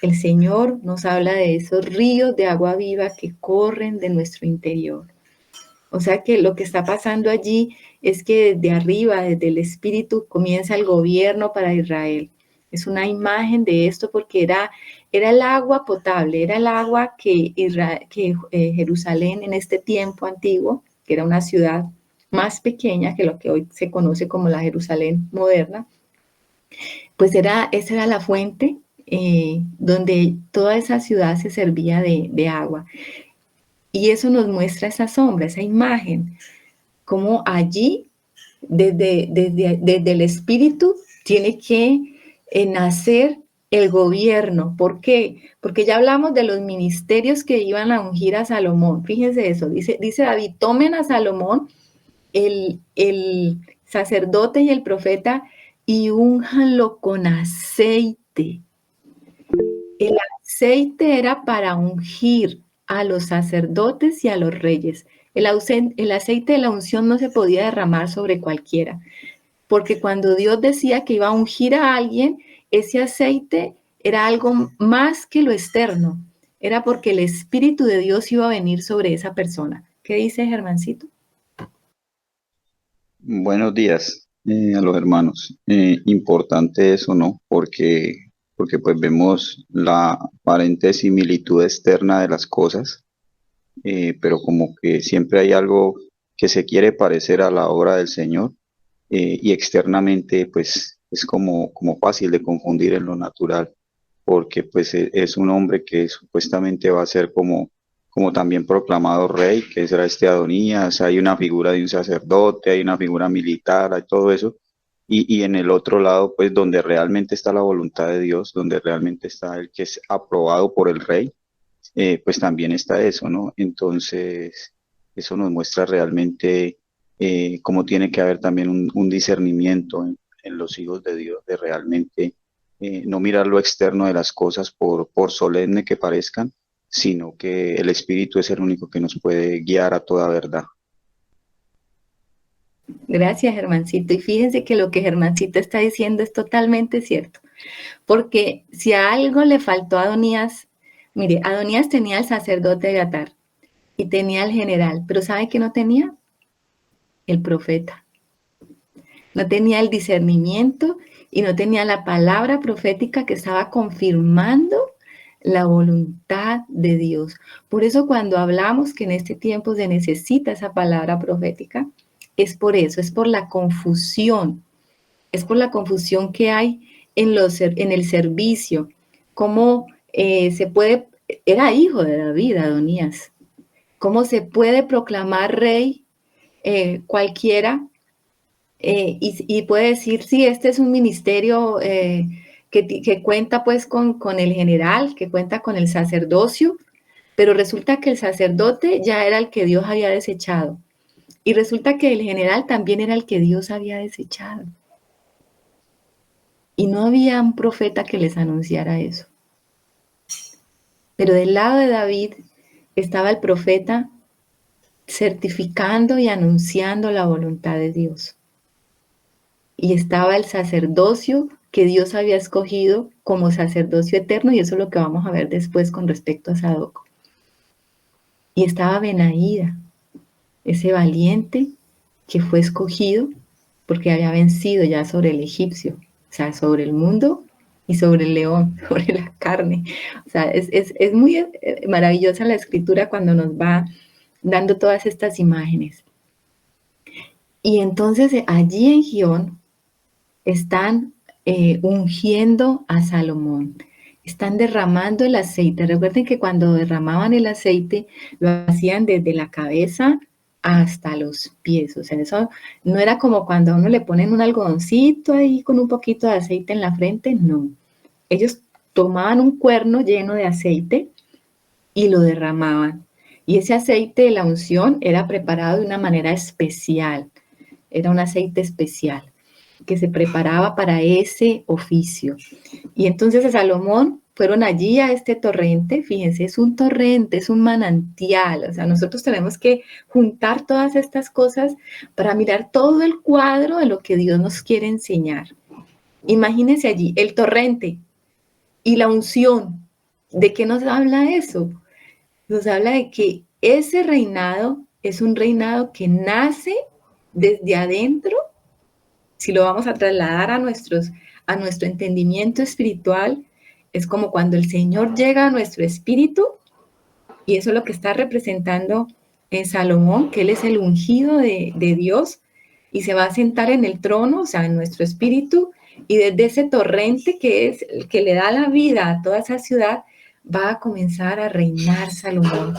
el Señor nos habla de esos ríos de agua viva que corren de nuestro interior. O sea que lo que está pasando allí es que desde arriba, desde el Espíritu, comienza el gobierno para Israel. Es una imagen de esto porque era el agua potable, era el agua que Jerusalén en este tiempo antiguo, que era una ciudad más pequeña que lo que hoy se conoce como la Jerusalén moderna, pues esa era la fuente donde toda esa ciudad se servía de agua. Y eso nos muestra esa sombra, esa imagen, como allí, desde el Espíritu, tiene que nacer el gobierno. ¿Por qué? Porque ya hablamos de los ministerios que iban a ungir a Salomón. Fíjense eso, dice David, tomen a Salomón, el sacerdote y el profeta, y únjanlo con aceite. El aceite era para ungir a los sacerdotes y a los reyes. El aceite de la unción no se podía derramar sobre cualquiera, porque cuando Dios decía que iba a ungir a alguien, ese aceite era algo más que lo externo, era porque el Espíritu de Dios iba a venir sobre esa persona. ¿Qué dice Germancito? Buenos días a los hermanos. Importante eso, ¿no? Porque pues vemos la aparente similitud externa de las cosas, pero como que siempre hay algo que se quiere parecer a la obra del Señor, y externamente pues es como fácil de confundir en lo natural, porque pues es un hombre que supuestamente va a ser como también proclamado rey, que será este Adonías. Hay una figura de un sacerdote, hay una figura militar, hay todo eso, y en el otro lado, pues donde realmente está la voluntad de Dios, donde realmente está el que es aprobado por el rey, pues también está eso, ¿no? Entonces, eso nos muestra realmente cómo tiene que haber también un discernimiento en los hijos de Dios, de realmente no mirar lo externo de las cosas por solemne que parezcan, sino que el Espíritu es el único que nos puede guiar a toda verdad. Gracias, Germancito. Y fíjense que lo que Germancito está diciendo es totalmente cierto. Porque si a algo le faltó a Adonías, mire, Adonías tenía al sacerdote Abiatar y tenía al general, pero ¿sabe qué no tenía? El profeta. No tenía el discernimiento y no tenía la palabra profética que estaba confirmando la voluntad de Dios. Por eso cuando hablamos que en este tiempo se necesita esa palabra profética, es por eso, es por la confusión. Es por la confusión que hay en el servicio. Cómo se puede, era hijo de David, Adonías. Cómo se puede proclamar rey cualquiera y puede decir, sí, este es un ministerio que cuenta pues con el general, que cuenta con el sacerdocio, pero resulta que el sacerdote ya era el que Dios había desechado. Y resulta que el general también era el que Dios había desechado. Y no había un profeta que les anunciara eso. Pero del lado de David estaba el profeta certificando y anunciando la voluntad de Dios. Y estaba el sacerdocio que Dios había escogido como sacerdocio eterno, y eso es lo que vamos a ver después con respecto a Sadoc. Y estaba Benaía, ese valiente que fue escogido porque había vencido ya sobre el egipcio, o sea, sobre el mundo y sobre el león, sobre la carne. O sea, es muy maravillosa la escritura cuando nos va dando todas estas imágenes. Y entonces allí en Gión están ungiendo a Salomón, están derramando el aceite. Recuerden que cuando derramaban el aceite lo hacían desde la cabeza hasta los pies. O sea, eso no era como cuando a uno le ponen un algodoncito ahí con un poquito de aceite en la frente, no. Ellos tomaban un cuerno lleno de aceite y lo derramaban. Y ese aceite de la unción era preparado de una manera especial, era un aceite especial que se preparaba para ese oficio. Y entonces a Salomón fueron allí a este torrente, fíjense, es un torrente, es un manantial, o sea, nosotros tenemos que juntar todas estas cosas para mirar todo el cuadro de lo que Dios nos quiere enseñar. Imagínense allí el torrente y la unción. ¿De qué nos habla eso? Nos habla de que ese reinado es un reinado que nace desde adentro. Si lo vamos a trasladar a nuestro entendimiento espiritual, es como cuando el Señor llega a nuestro espíritu, y eso es lo que está representando en Salomón, que Él es el ungido de Dios, y se va a sentar en el trono, o sea, en nuestro espíritu, y desde ese torrente que es el que le da la vida a toda esa ciudad, va a comenzar a reinar Salomón.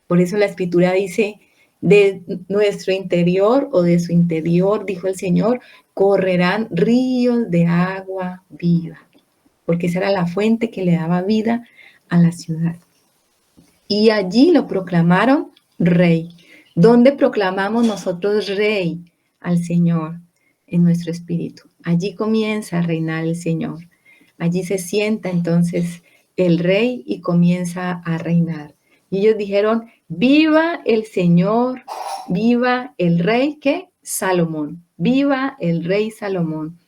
Por eso la escritura dice, de nuestro interior o de su interior, dijo el Señor, correrán ríos de agua viva, porque esa era la fuente que le daba vida a la ciudad. Y allí lo proclamaron rey. ¿Dónde proclamamos nosotros rey? Al Señor en nuestro espíritu. Allí comienza a reinar el Señor. Allí se sienta entonces el rey y comienza a reinar. Y ellos dijeron, viva el Señor, viva el rey, ¿qué? Salomón, viva el rey Salomón.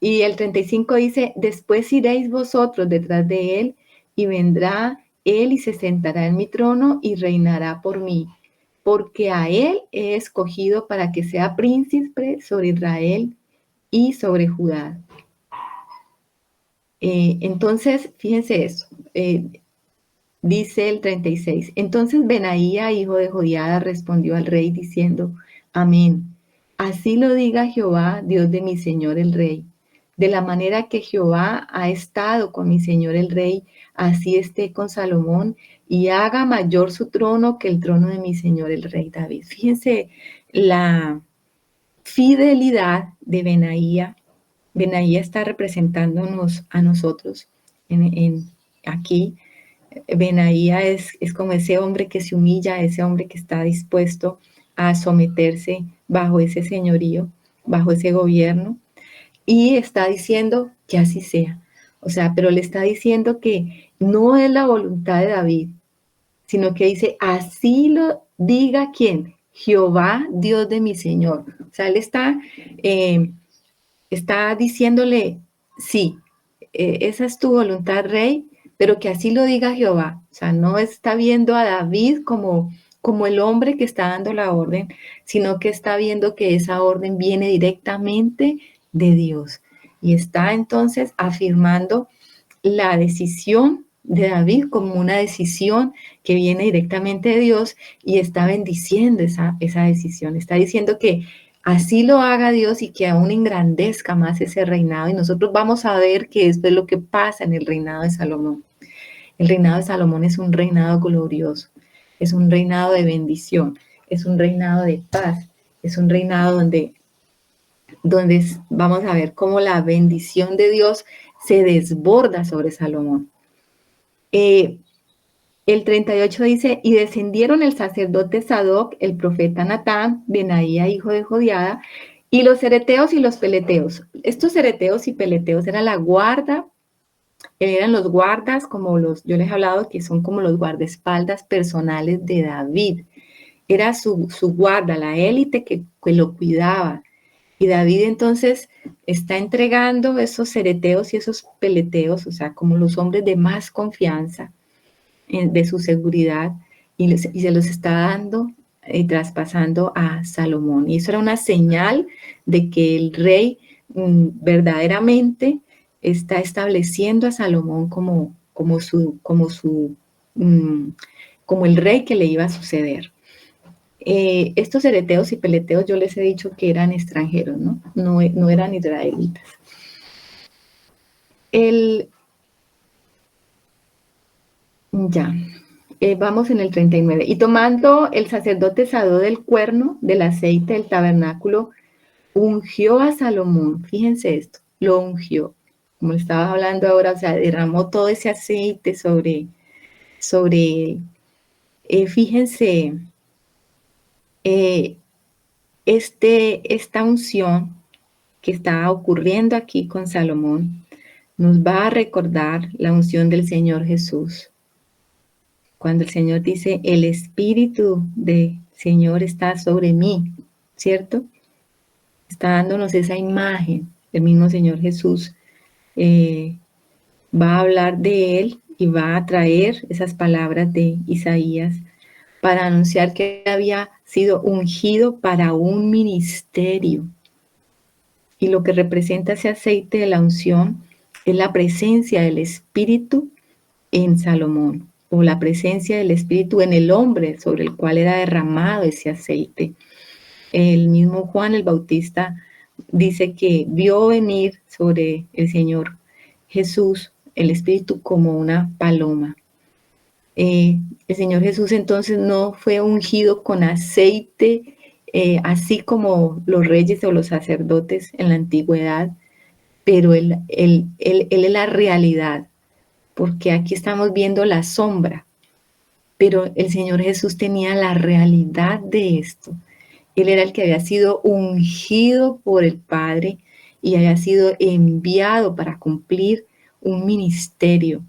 Y el 35 dice, después iréis vosotros detrás de él y vendrá él y se sentará en mi trono y reinará por mí, porque a él he escogido para que sea príncipe sobre Israel y sobre Judá. Entonces, fíjense eso, dice el 36, entonces Benaía, hijo de Joiada, respondió al rey diciendo, amén, así lo diga Jehová, Dios de mi señor el rey. De la manera que Jehová ha estado con mi señor el rey, así esté con Salomón y haga mayor su trono que el trono de mi señor el rey David. Fíjense la fidelidad de Benaía. Benaía está representándonos a nosotros aquí. Benaía es como ese hombre que se humilla, ese hombre que está dispuesto a someterse bajo ese señorío, bajo ese gobierno. Y está diciendo que así sea. O sea, pero le está diciendo que no es la voluntad de David, sino que dice, así lo diga ¿quién? Jehová, Dios de mi Señor. O sea, él está diciéndole, sí, esa es tu voluntad, rey, pero que así lo diga Jehová. O sea, no está viendo a David como el hombre que está dando la orden, sino que está viendo que esa orden viene directamente de Dios. Y está entonces afirmando la decisión de David como una decisión que viene directamente de Dios y está bendiciendo esa decisión. Está diciendo que así lo haga Dios y que aún engrandezca más ese reinado. Y nosotros vamos a ver que esto es lo que pasa en el reinado de Salomón. El reinado de Salomón es un reinado glorioso, es un reinado de bendición, es un reinado de paz, es un reinado donde vamos a ver cómo la bendición de Dios se desborda sobre Salomón. El 38 dice, y descendieron el sacerdote Sadoc, el profeta Natán, Benaía, hijo de Jodiada, y los cereteos y los peleteos. Estos cereteos y peleteos eran la guarda, eran los guardas, yo les he hablado que son como los guardaespaldas personales de David. Era su guarda, la élite que lo cuidaba. Y David entonces está entregando esos cereteos y esos peleteos, o sea, como los hombres de más confianza, de su seguridad, y se los está dando y traspasando a Salomón. Y eso era una señal de que el rey verdaderamente está estableciendo a Salomón como el rey que le iba a suceder. Estos ereteos y peleteos yo les he dicho que eran extranjeros, ¿no? No eran israelitas. Vamos en el 39. Y tomando el sacerdote Sadó del cuerno del aceite del tabernáculo, ungió a Salomón. Fíjense esto, lo ungió. Como estaba hablando ahora, o sea, derramó todo ese aceite sobre él. Fíjense, esta unción que está ocurriendo aquí con Salomón nos va a recordar la unción del Señor Jesús. Cuando el Señor dice, el Espíritu del Señor está sobre mí, ¿cierto? Está dándonos esa imagen. El mismo Señor Jesús va a hablar de Él y va a traer esas palabras de Isaías para anunciar que había sido ungido para un ministerio. Y lo que representa ese aceite de la unción es la presencia del Espíritu en Salomón, o la presencia del Espíritu en el hombre sobre el cual era derramado ese aceite. El mismo Juan el Bautista dice que vio venir sobre el Señor Jesús el Espíritu como una paloma. El Señor Jesús entonces no fue ungido con aceite, así como los reyes o los sacerdotes en la antigüedad, pero él es la realidad, porque aquí estamos viendo la sombra, pero el Señor Jesús tenía la realidad de esto. Él era el que había sido ungido por el Padre y había sido enviado para cumplir un ministerio.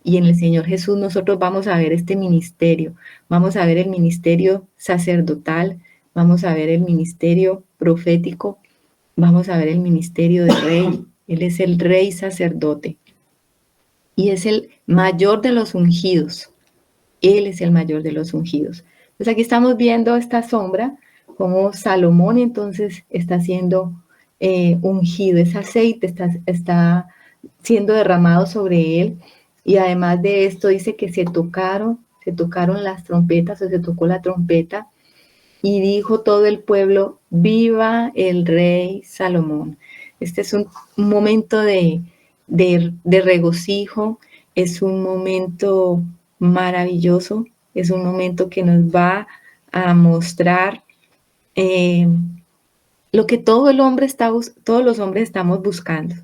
Y en el Señor Jesús nosotros vamos a ver este ministerio. Vamos a ver el ministerio sacerdotal, vamos a ver el ministerio profético, vamos a ver el ministerio de rey. Él es el rey sacerdote. Y es el mayor de los ungidos. Él es el mayor de los ungidos. Entonces aquí estamos viendo esta sombra, como Salomón entonces está siendo ungido. Ese aceite está siendo derramado sobre él. Y además de esto dice que se tocaron las trompetas, o se tocó la trompeta, y dijo todo el pueblo, viva el rey Salomón. Este es un momento de regocijo, es un momento maravilloso, es un momento que nos va a mostrar lo que todos los hombres estamos buscando.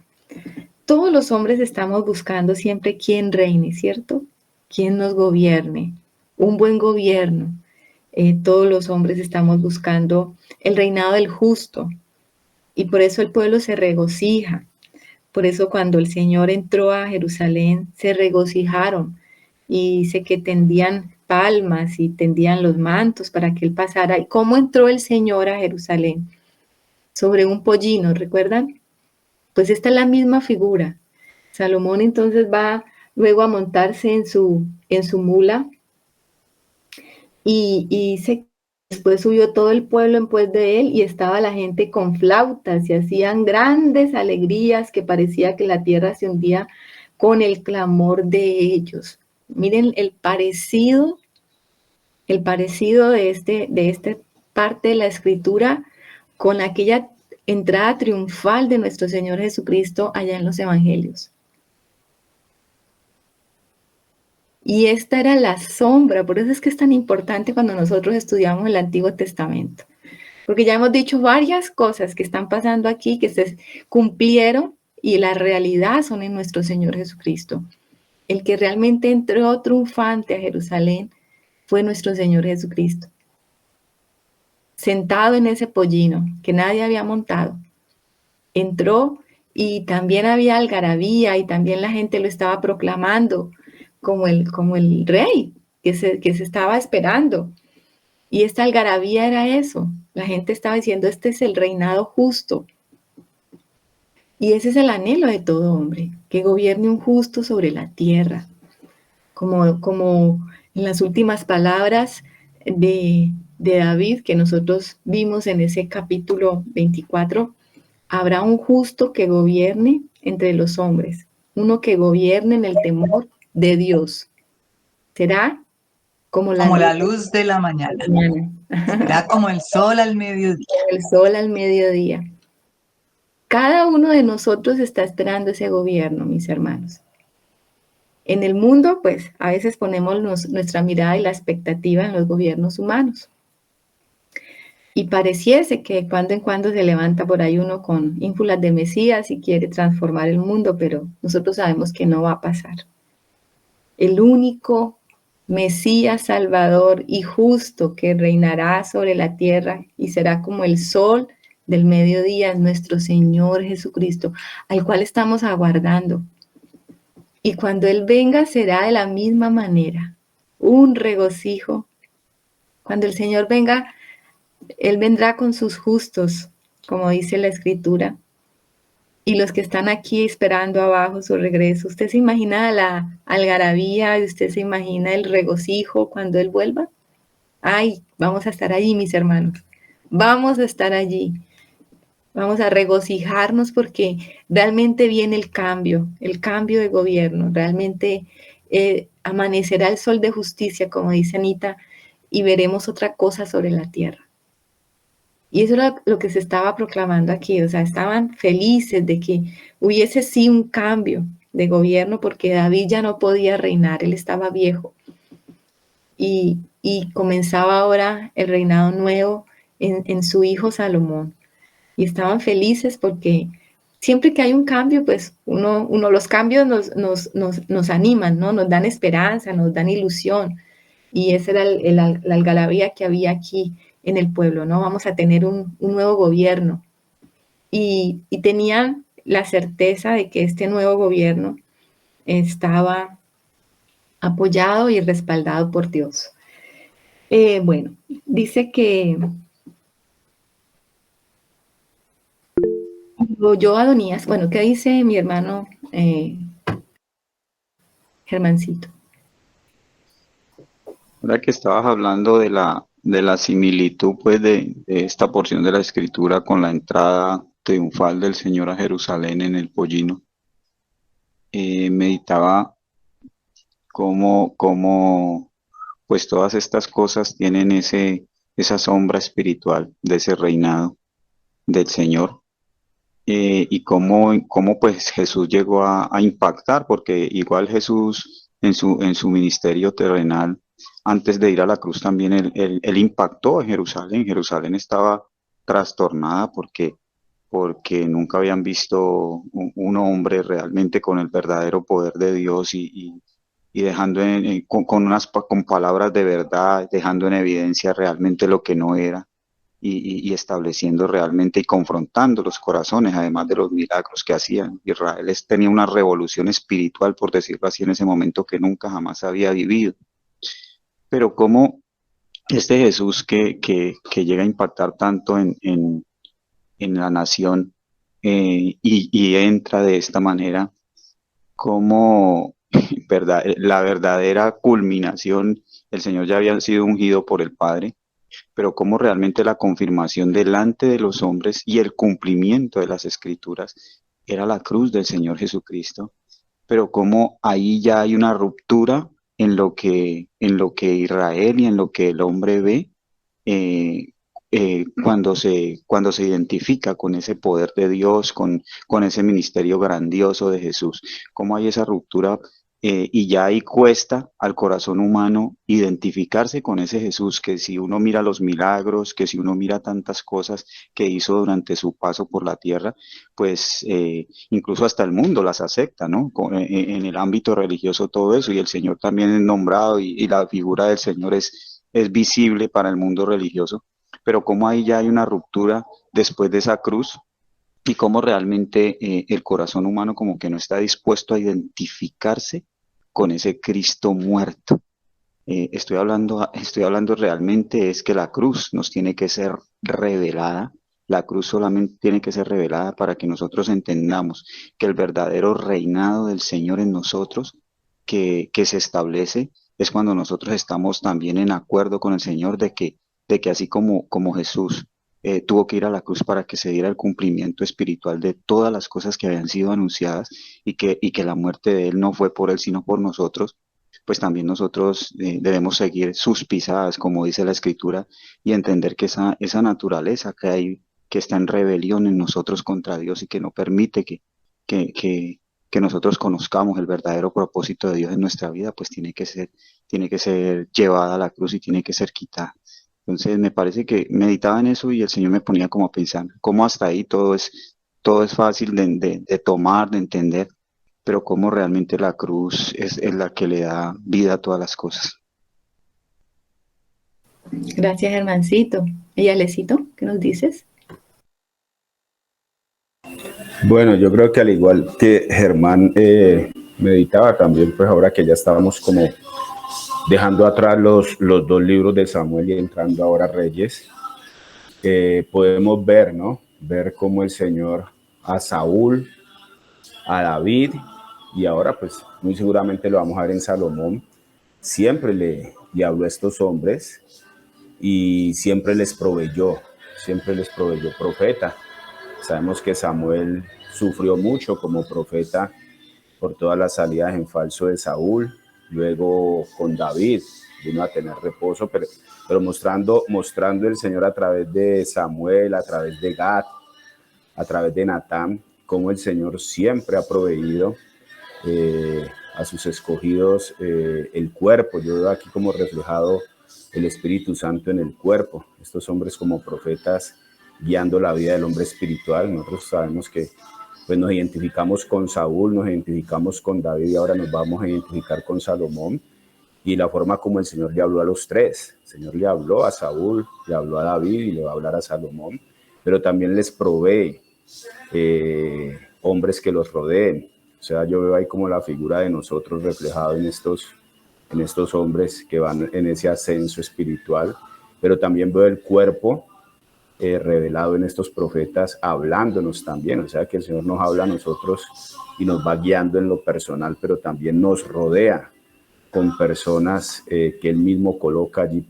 Todos los hombres estamos buscando siempre quién reine, ¿cierto? Quién nos gobierne, un buen gobierno. Todos los hombres estamos buscando el reinado del justo, y por eso el pueblo se regocija. Por eso cuando el Señor entró a Jerusalén, se regocijaron, y dice que tendían palmas y tendían los mantos para que Él pasara. ¿Y cómo entró el Señor a Jerusalén? Sobre un pollino, ¿recuerdan? Pues esta es la misma figura. Salomón entonces va luego a montarse en su mula, y después subió todo el pueblo en pos de él, y estaba la gente con flautas y hacían grandes alegrías, que parecía que la tierra se hundía con el clamor de ellos. Miren el parecido de esta parte de la escritura con aquella entrada triunfal de nuestro Señor Jesucristo allá en los evangelios. Y esta era la sombra, por eso es que es tan importante cuando nosotros estudiamos el Antiguo Testamento, porque ya hemos dicho varias cosas que están pasando aquí, que se cumplieron, y la realidad son en nuestro Señor Jesucristo. El que realmente entró triunfante a Jerusalén fue nuestro Señor Jesucristo, sentado en ese pollino que nadie había montado. Entró, y también había algarabía, y también la gente lo estaba proclamando como el rey que se estaba esperando. Y esta algarabía era eso. La gente estaba diciendo, este es el reinado justo. Y ese es el anhelo de todo hombre, que gobierne un justo sobre la tierra. Como En las últimas palabras de David que nosotros vimos en ese capítulo 24, habrá un justo que gobierne entre los hombres, uno que gobierne en el temor de Dios. Será como la Como luz la luz de la de mañana. la mañana, Será como el sol al mediodía. el sol al mediodía. Cada uno de nosotros está esperando ese gobierno, mis hermanos. En el mundo, pues, a veces ponemos nuestra mirada y la expectativa en los gobiernos humanos. Y pareciese que de cuando en cuando se levanta por ahí uno con ínfulas de Mesías y quiere transformar el mundo, pero nosotros sabemos que no va a pasar. El único Mesías salvador y justo que reinará sobre la tierra y será como el sol del mediodía es nuestro Señor Jesucristo, al cual estamos aguardando. Y cuando Él venga será de la misma manera, un regocijo. Cuando el Señor venga, Él vendrá con sus justos, como dice la Escritura, y los que están aquí esperando abajo su regreso. ¿Usted se imagina la algarabía y usted se imagina el regocijo cuando Él vuelva? Ay, vamos a estar allí, mis hermanos. Vamos a estar allí. Vamos a regocijarnos porque realmente viene el cambio de gobierno. Realmente amanecerá el sol de justicia, como dice Anita, y veremos otra cosa sobre la tierra. Y eso era lo que se estaba proclamando aquí, o sea, estaban felices de que hubiese sí un cambio de gobierno porque David ya no podía reinar, él estaba viejo. Y comenzaba ahora el reinado nuevo en su hijo Salomón. Y estaban felices porque siempre que hay un cambio, pues los cambios nos animan, ¿no? Nos dan esperanza, nos dan ilusión. Y esa era la algarabía que había aquí en el pueblo, ¿no? Vamos a tener un nuevo gobierno. Y tenían la certeza de que este nuevo gobierno estaba apoyado y respaldado por Dios. Bueno, dice que yo Adonías, bueno, ¿qué dice mi hermano Germancito? Ahora que estabas hablando de la similitud pues de esta porción de la escritura con la entrada triunfal del Señor a Jerusalén en el pollino, meditaba cómo pues todas estas cosas tienen esa sombra espiritual de ese reinado del Señor. Y cómo pues Jesús llegó a impactar, porque igual Jesús en su ministerio terrenal, antes de ir a la cruz también él impactó en Jerusalén. Jerusalén estaba trastornada porque nunca habían visto un hombre realmente con el verdadero poder de Dios y dejando con palabras de verdad, dejando en evidencia realmente lo que no era y estableciendo realmente y confrontando los corazones, además de los milagros que hacían. Israel tenía una revolución espiritual, por decirlo así, en ese momento que nunca jamás había vivido. Pero cómo este Jesús que llega a impactar tanto en la nación y entra de esta manera, como la verdadera culminación, el Señor ya había sido ungido por el Padre, pero como realmente la confirmación delante de los hombres y el cumplimiento de las escrituras era la cruz del Señor Jesucristo, pero como ahí ya hay una ruptura en lo que Israel y en lo que el hombre ve eh, cuando se identifica con ese poder de Dios, con ese ministerio grandioso de Jesús, cómo hay esa ruptura y ya ahí cuesta al corazón humano identificarse con ese Jesús, que si uno mira los milagros, que si uno mira tantas cosas que hizo durante su paso por la tierra, pues incluso hasta el mundo las acepta, ¿no? En el ámbito religioso todo eso, y el Señor también es nombrado y la figura del Señor es visible para el mundo religioso, pero cómo ahí ya hay una ruptura después de esa cruz y cómo realmente el corazón humano como que no está dispuesto a identificarse con ese Cristo muerto. Estoy hablando realmente es que la cruz nos tiene que ser revelada. La cruz solamente tiene que ser revelada para que nosotros entendamos que el verdadero reinado del Señor en nosotros, que se establece, es cuando nosotros estamos también en acuerdo con el Señor de que así como Jesús tuvo que ir a la cruz para que se diera el cumplimiento espiritual de todas las cosas que habían sido anunciadas y que la muerte de Él no fue por Él, sino por nosotros, pues también nosotros debemos seguir sus pisadas, como dice la Escritura, y entender que esa naturaleza que hay, que está en rebelión en nosotros contra Dios y que no permite que, que, que nosotros conozcamos el verdadero propósito de Dios en nuestra vida, pues tiene que ser llevada a la cruz y tiene que ser quitada. Entonces me parece que meditaba en eso y el Señor me ponía como a pensar, cómo hasta ahí todo es fácil de tomar, de entender, pero cómo realmente la cruz es la que le da vida a todas las cosas. Gracias, Germancito. ¿Y Alecito, qué nos dices? Bueno, yo creo que al igual que Germán meditaba también, pues ahora que ya estábamos como dejando atrás los dos libros de Samuel y entrando ahora a Reyes, podemos ver, ¿no? Ver cómo el Señor a Saúl, a David y ahora pues muy seguramente lo vamos a ver en Salomón, siempre le habló a estos hombres y siempre les proveyó profeta. Sabemos que Samuel sufrió mucho como profeta por todas las salidas en falso de Saúl. Luego con David vino a tener reposo, pero mostrando el Señor a través de Samuel, a través de Gad, a través de Natán, cómo el Señor siempre ha proveído a sus escogidos el cuerpo. Yo veo aquí como reflejado el Espíritu Santo en el cuerpo. Estos hombres como profetas guiando la vida del hombre espiritual. Nosotros sabemos que pues nos identificamos con Saúl, nos identificamos con David y ahora nos vamos a identificar con Salomón y la forma como el Señor le habló a los tres. El Señor le habló a Saúl, le habló a David y le va a hablar a Salomón, pero también les provee hombres que los rodeen. O sea, yo veo ahí como la figura de nosotros reflejado en estos hombres que van en ese ascenso espiritual, pero también veo el cuerpo revelado en estos profetas hablándonos también, o sea que el Señor nos habla a nosotros y nos va guiando en lo personal, pero también nos rodea con personas que Él mismo coloca allí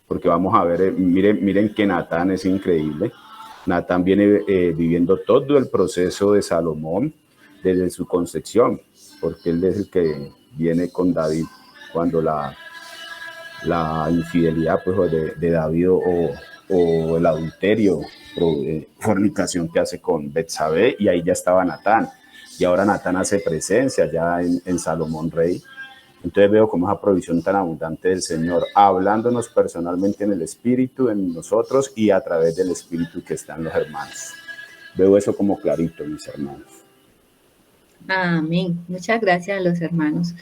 porque vamos a ver, miren que Natán es increíble. Natán viene viviendo todo el proceso de Salomón desde su concepción, porque él es el que viene con David cuando la infidelidad pues, de David o el adulterio, fornicación que hace con Betsabé, y ahí ya estaba Natán. Y ahora Natán hace presencia ya en Salomón Rey. Entonces veo como esa provisión tan abundante del Señor, hablándonos personalmente en el Espíritu, en nosotros y a través del Espíritu que está en los hermanos. Veo eso como clarito, mis hermanos. Amén. Muchas gracias a los hermanos.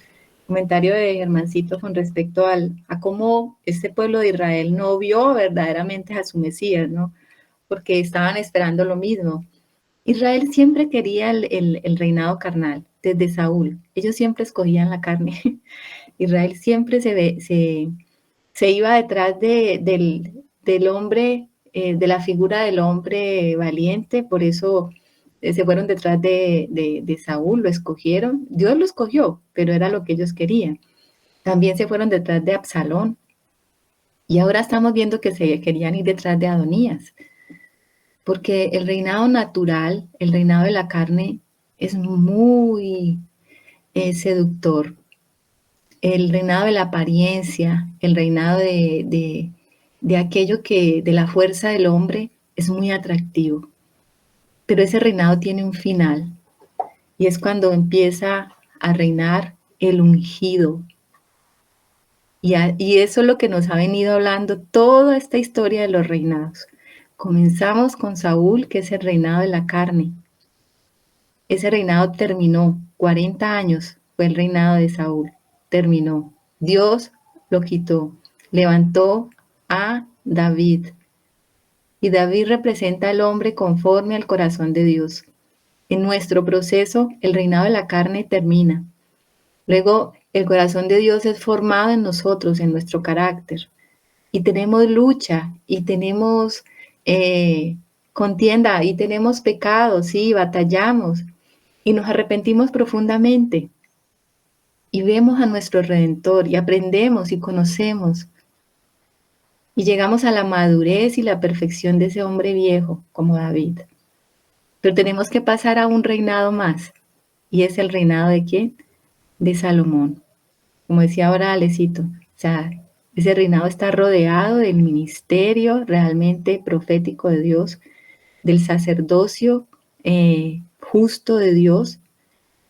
Comentario de Germancito con respecto a cómo este pueblo de Israel no vio verdaderamente a su Mesías, ¿no? Porque estaban esperando lo mismo. Israel siempre quería el reinado carnal, desde Saúl. Ellos siempre escogían la carne. Israel siempre se iba detrás del hombre, de la figura del hombre valiente, por eso se fueron detrás de Saúl, lo escogieron. Dios lo escogió, pero era lo que ellos querían. También se fueron detrás de Absalón. Y ahora estamos viendo que se querían ir detrás de Adonías. Porque el reinado natural, el reinado de la carne, es muy seductor. El reinado de la apariencia, el reinado de aquello de la fuerza del hombre, es muy atractivo. Pero ese reinado tiene un final, y es cuando empieza a reinar el ungido. Y eso es lo que nos ha venido hablando toda esta historia de los reinados. Comenzamos con Saúl, que es el reinado de la carne. Ese reinado terminó, 40 años fue el reinado de Saúl, terminó. Dios lo quitó, levantó a David. Y David representa al hombre conforme al corazón de Dios. En nuestro proceso, el reinado de la carne termina. Luego, el corazón de Dios es formado en nosotros, en nuestro carácter. Y tenemos lucha, y tenemos contienda, y tenemos pecados, sí, batallamos, y nos arrepentimos profundamente. y vemos a nuestro Redentor y aprendemos y conocemos y llegamos a la madurez y la perfección de ese hombre viejo como David. Pero tenemos que pasar a un reinado más. ¿Y es el reinado de quién? De Salomón. Como decía ahora Alecito, o sea, ese reinado está rodeado del ministerio realmente profético de Dios, del sacerdocio justo de Dios,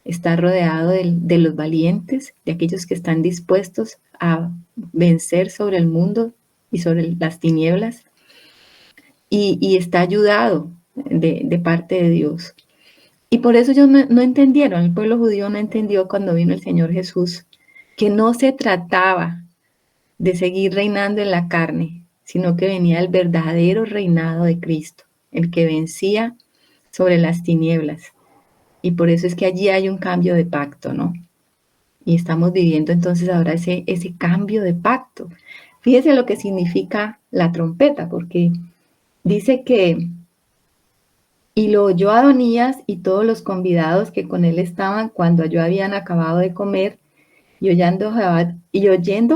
está rodeado de los valientes, de aquellos que están dispuestos a vencer sobre el mundo y sobre las tinieblas, y está ayudado de parte de Dios. Y por eso ellos no entendieron, el pueblo judío no entendió cuando vino el Señor Jesús, que no se trataba de seguir reinando en la carne, sino que venía el verdadero reinado de Cristo, el que vencía sobre las tinieblas. Y por eso es que allí hay un cambio de pacto, ¿no? Y estamos viviendo entonces ahora ese cambio de pacto. Fíjese lo que significa la trompeta, porque dice que y lo oyó Adonías y todos los convidados que con él estaban cuando ya habían acabado de comer, y oyendo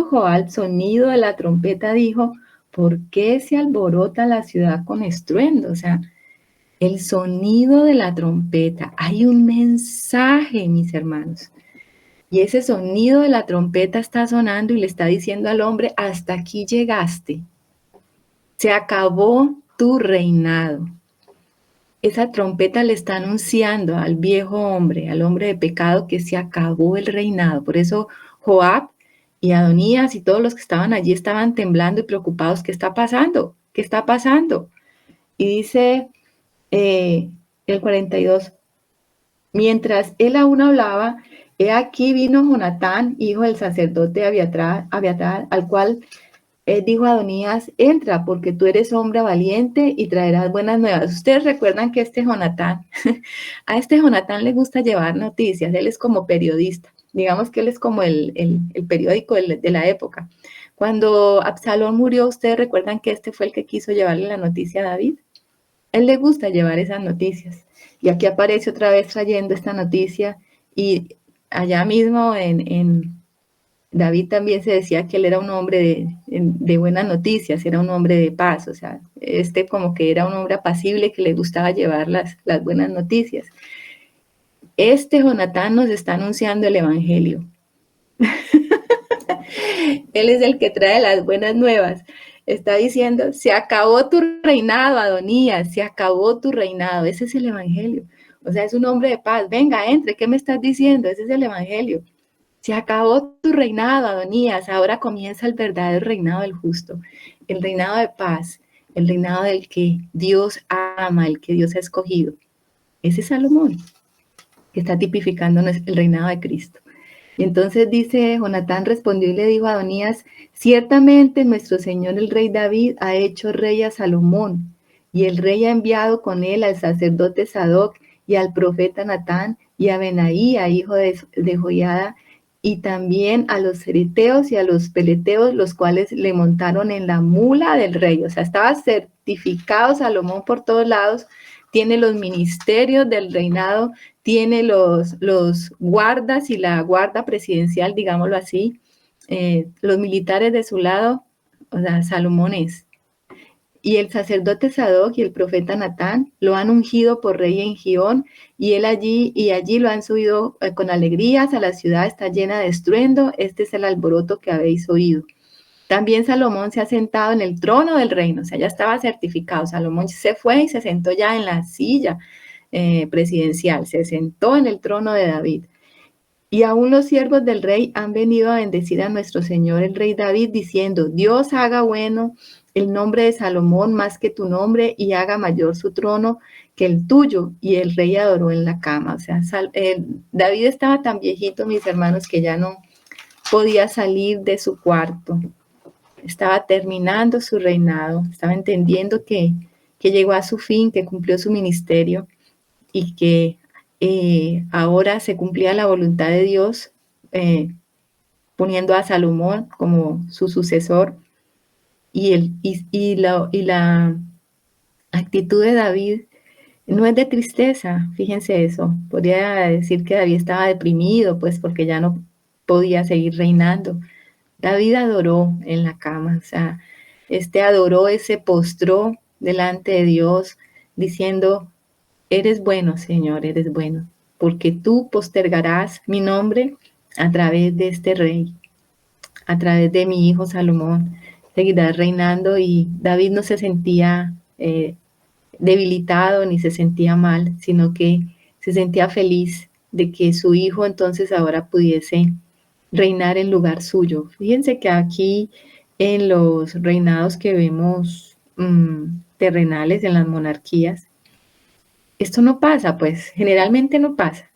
Joab sonido de la trompeta, dijo: ¿por qué se alborota la ciudad con estruendo? O sea, el sonido de la trompeta, hay un mensaje, mis hermanos. Y ese sonido de la trompeta está sonando y le está diciendo al hombre: hasta aquí llegaste. Se acabó tu reinado. Esa trompeta le está anunciando al viejo hombre, al hombre de pecado, que se acabó el reinado. Por eso Joab y Adonías y todos los que estaban allí estaban temblando y preocupados. ¿Qué está pasando? ¿Qué está pasando? Y dice el 42, mientras él aún hablaba, he aquí vino Jonatán, hijo del sacerdote Abiatar, al cual dijo Adonías: entra, porque tú eres hombre valiente y traerás buenas nuevas. Ustedes recuerdan que Jonatán, a Jonatán le gusta llevar noticias, él es como periodista, digamos que él es como el periódico de la época. Cuando Absalón murió, ustedes recuerdan que fue el que quiso llevarle la noticia a David. Él le gusta llevar esas noticias. Y aquí aparece otra vez trayendo esta noticia, y allá mismo en David también se decía que él era un hombre de buenas noticias, era un hombre de paz, o sea, como que era un hombre apacible que le gustaba llevar las buenas noticias. Jonatán nos está anunciando el evangelio. Él es el que trae las buenas nuevas. Está diciendo: se acabó tu reinado, Adonías, se acabó tu reinado. Ese es el evangelio. O sea, es un hombre de paz. Venga, entre, ¿qué me estás diciendo? Ese es el evangelio. Se acabó tu reinado, Adonías, ahora comienza el verdadero reinado del justo, el reinado de paz, el reinado del que Dios ama, el que Dios ha escogido. Ese es Salomón, que está tipificando el reinado de Cristo. Y entonces dice: Jonatán respondió y le dijo a Adonías: ciertamente nuestro señor el rey David ha hecho rey a Salomón, y el rey ha enviado con él al sacerdote Sadoc y al profeta Natán y a Benaía, hijo de Joiada, y también a los cereteos y a los peleteos, los cuales le montaron en la mula del rey. O sea, estaba certificado Salomón por todos lados, tiene los ministerios del reinado, tiene los guardas y la guarda presidencial, digámoslo así, los militares de su lado. O sea, Salomón es. Y el sacerdote Sadoc y el profeta Natán lo han ungido por rey en Gihón, y allí lo han subido con alegrías a la ciudad, está llena de estruendo. Este es el alboroto que habéis oído. También Salomón se ha sentado en el trono del reino, o sea, ya estaba certificado. Salomón se fue y se sentó ya en la silla presidencial, se sentó en el trono de David. Y aún los siervos del rey han venido a bendecir a nuestro señor el rey David, diciendo: Dios haga bueno el nombre de Salomón más que tu nombre, y haga mayor su trono que el tuyo. Y el rey adoró en la cama. O sea, David estaba tan viejito, mis hermanos, que ya no podía salir de su cuarto. Estaba terminando su reinado, estaba entendiendo que llegó a su fin, que cumplió su ministerio, y que ahora se cumplía la voluntad de Dios, poniendo a Salomón como su sucesor. Y la actitud de David no es de tristeza, fíjense eso. Podría decir que David estaba deprimido, pues porque ya no podía seguir reinando. David adoró en la cama, o sea, adoró, se postró delante de Dios diciendo, eres bueno, Señor, eres bueno, porque tú postergarás mi nombre a través de este rey, a través de mi hijo Salomón, seguirás reinando. Y David no se sentía debilitado ni se sentía mal, sino que se sentía feliz de que su hijo entonces ahora pudiese reinar en lugar suyo. Fíjense que aquí en los reinados que vemos terrenales, en las monarquías, esto no pasa, pues generalmente no pasa.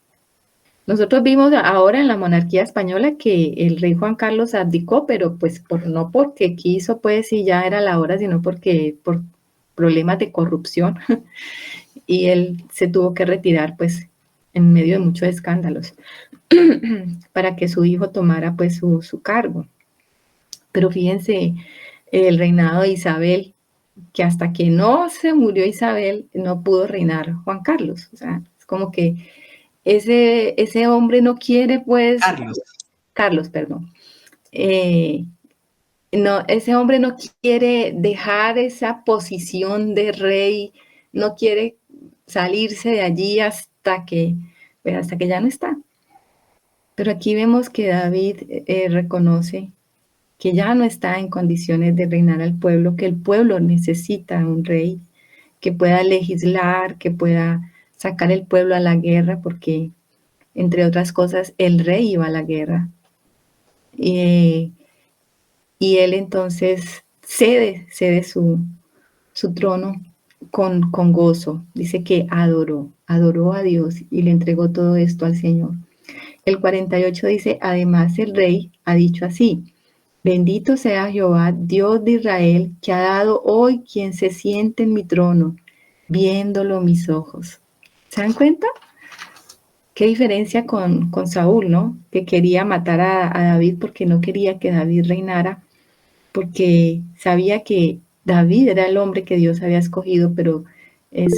Nosotros vimos ahora en la monarquía española que el rey Juan Carlos abdicó, pero pues no porque quiso, pues, y ya era la hora, sino porque por problemas de corrupción y él se tuvo que retirar, pues, en medio de muchos escándalos para que su hijo tomara, pues, su cargo. Pero fíjense, el reinado de Isabel, que hasta que no se murió Isabel, no pudo reinar Juan Carlos. O sea, es como que ese hombre no quiere, pues, Carlos, perdón. No, ese hombre no quiere dejar esa posición de rey, no quiere salirse de allí hasta que ya no está. Pero aquí vemos que David reconoce que ya no está en condiciones de reinar al pueblo, que el pueblo necesita un rey que pueda legislar, que pueda sacar el pueblo a la guerra, porque, entre otras cosas, el rey iba a la guerra. Y él entonces cede su trono con gozo. Dice que adoró a Dios y le entregó todo esto al Señor. El 48 dice, además el rey ha dicho así, bendito sea Jehová, Dios de Israel, que ha dado hoy quien se siente en mi trono, viéndolo mis ojos. ¿Se dan cuenta? Qué diferencia con Saúl, ¿no? Que quería matar a David porque no quería que David reinara, porque sabía que David era el hombre que Dios había escogido, pero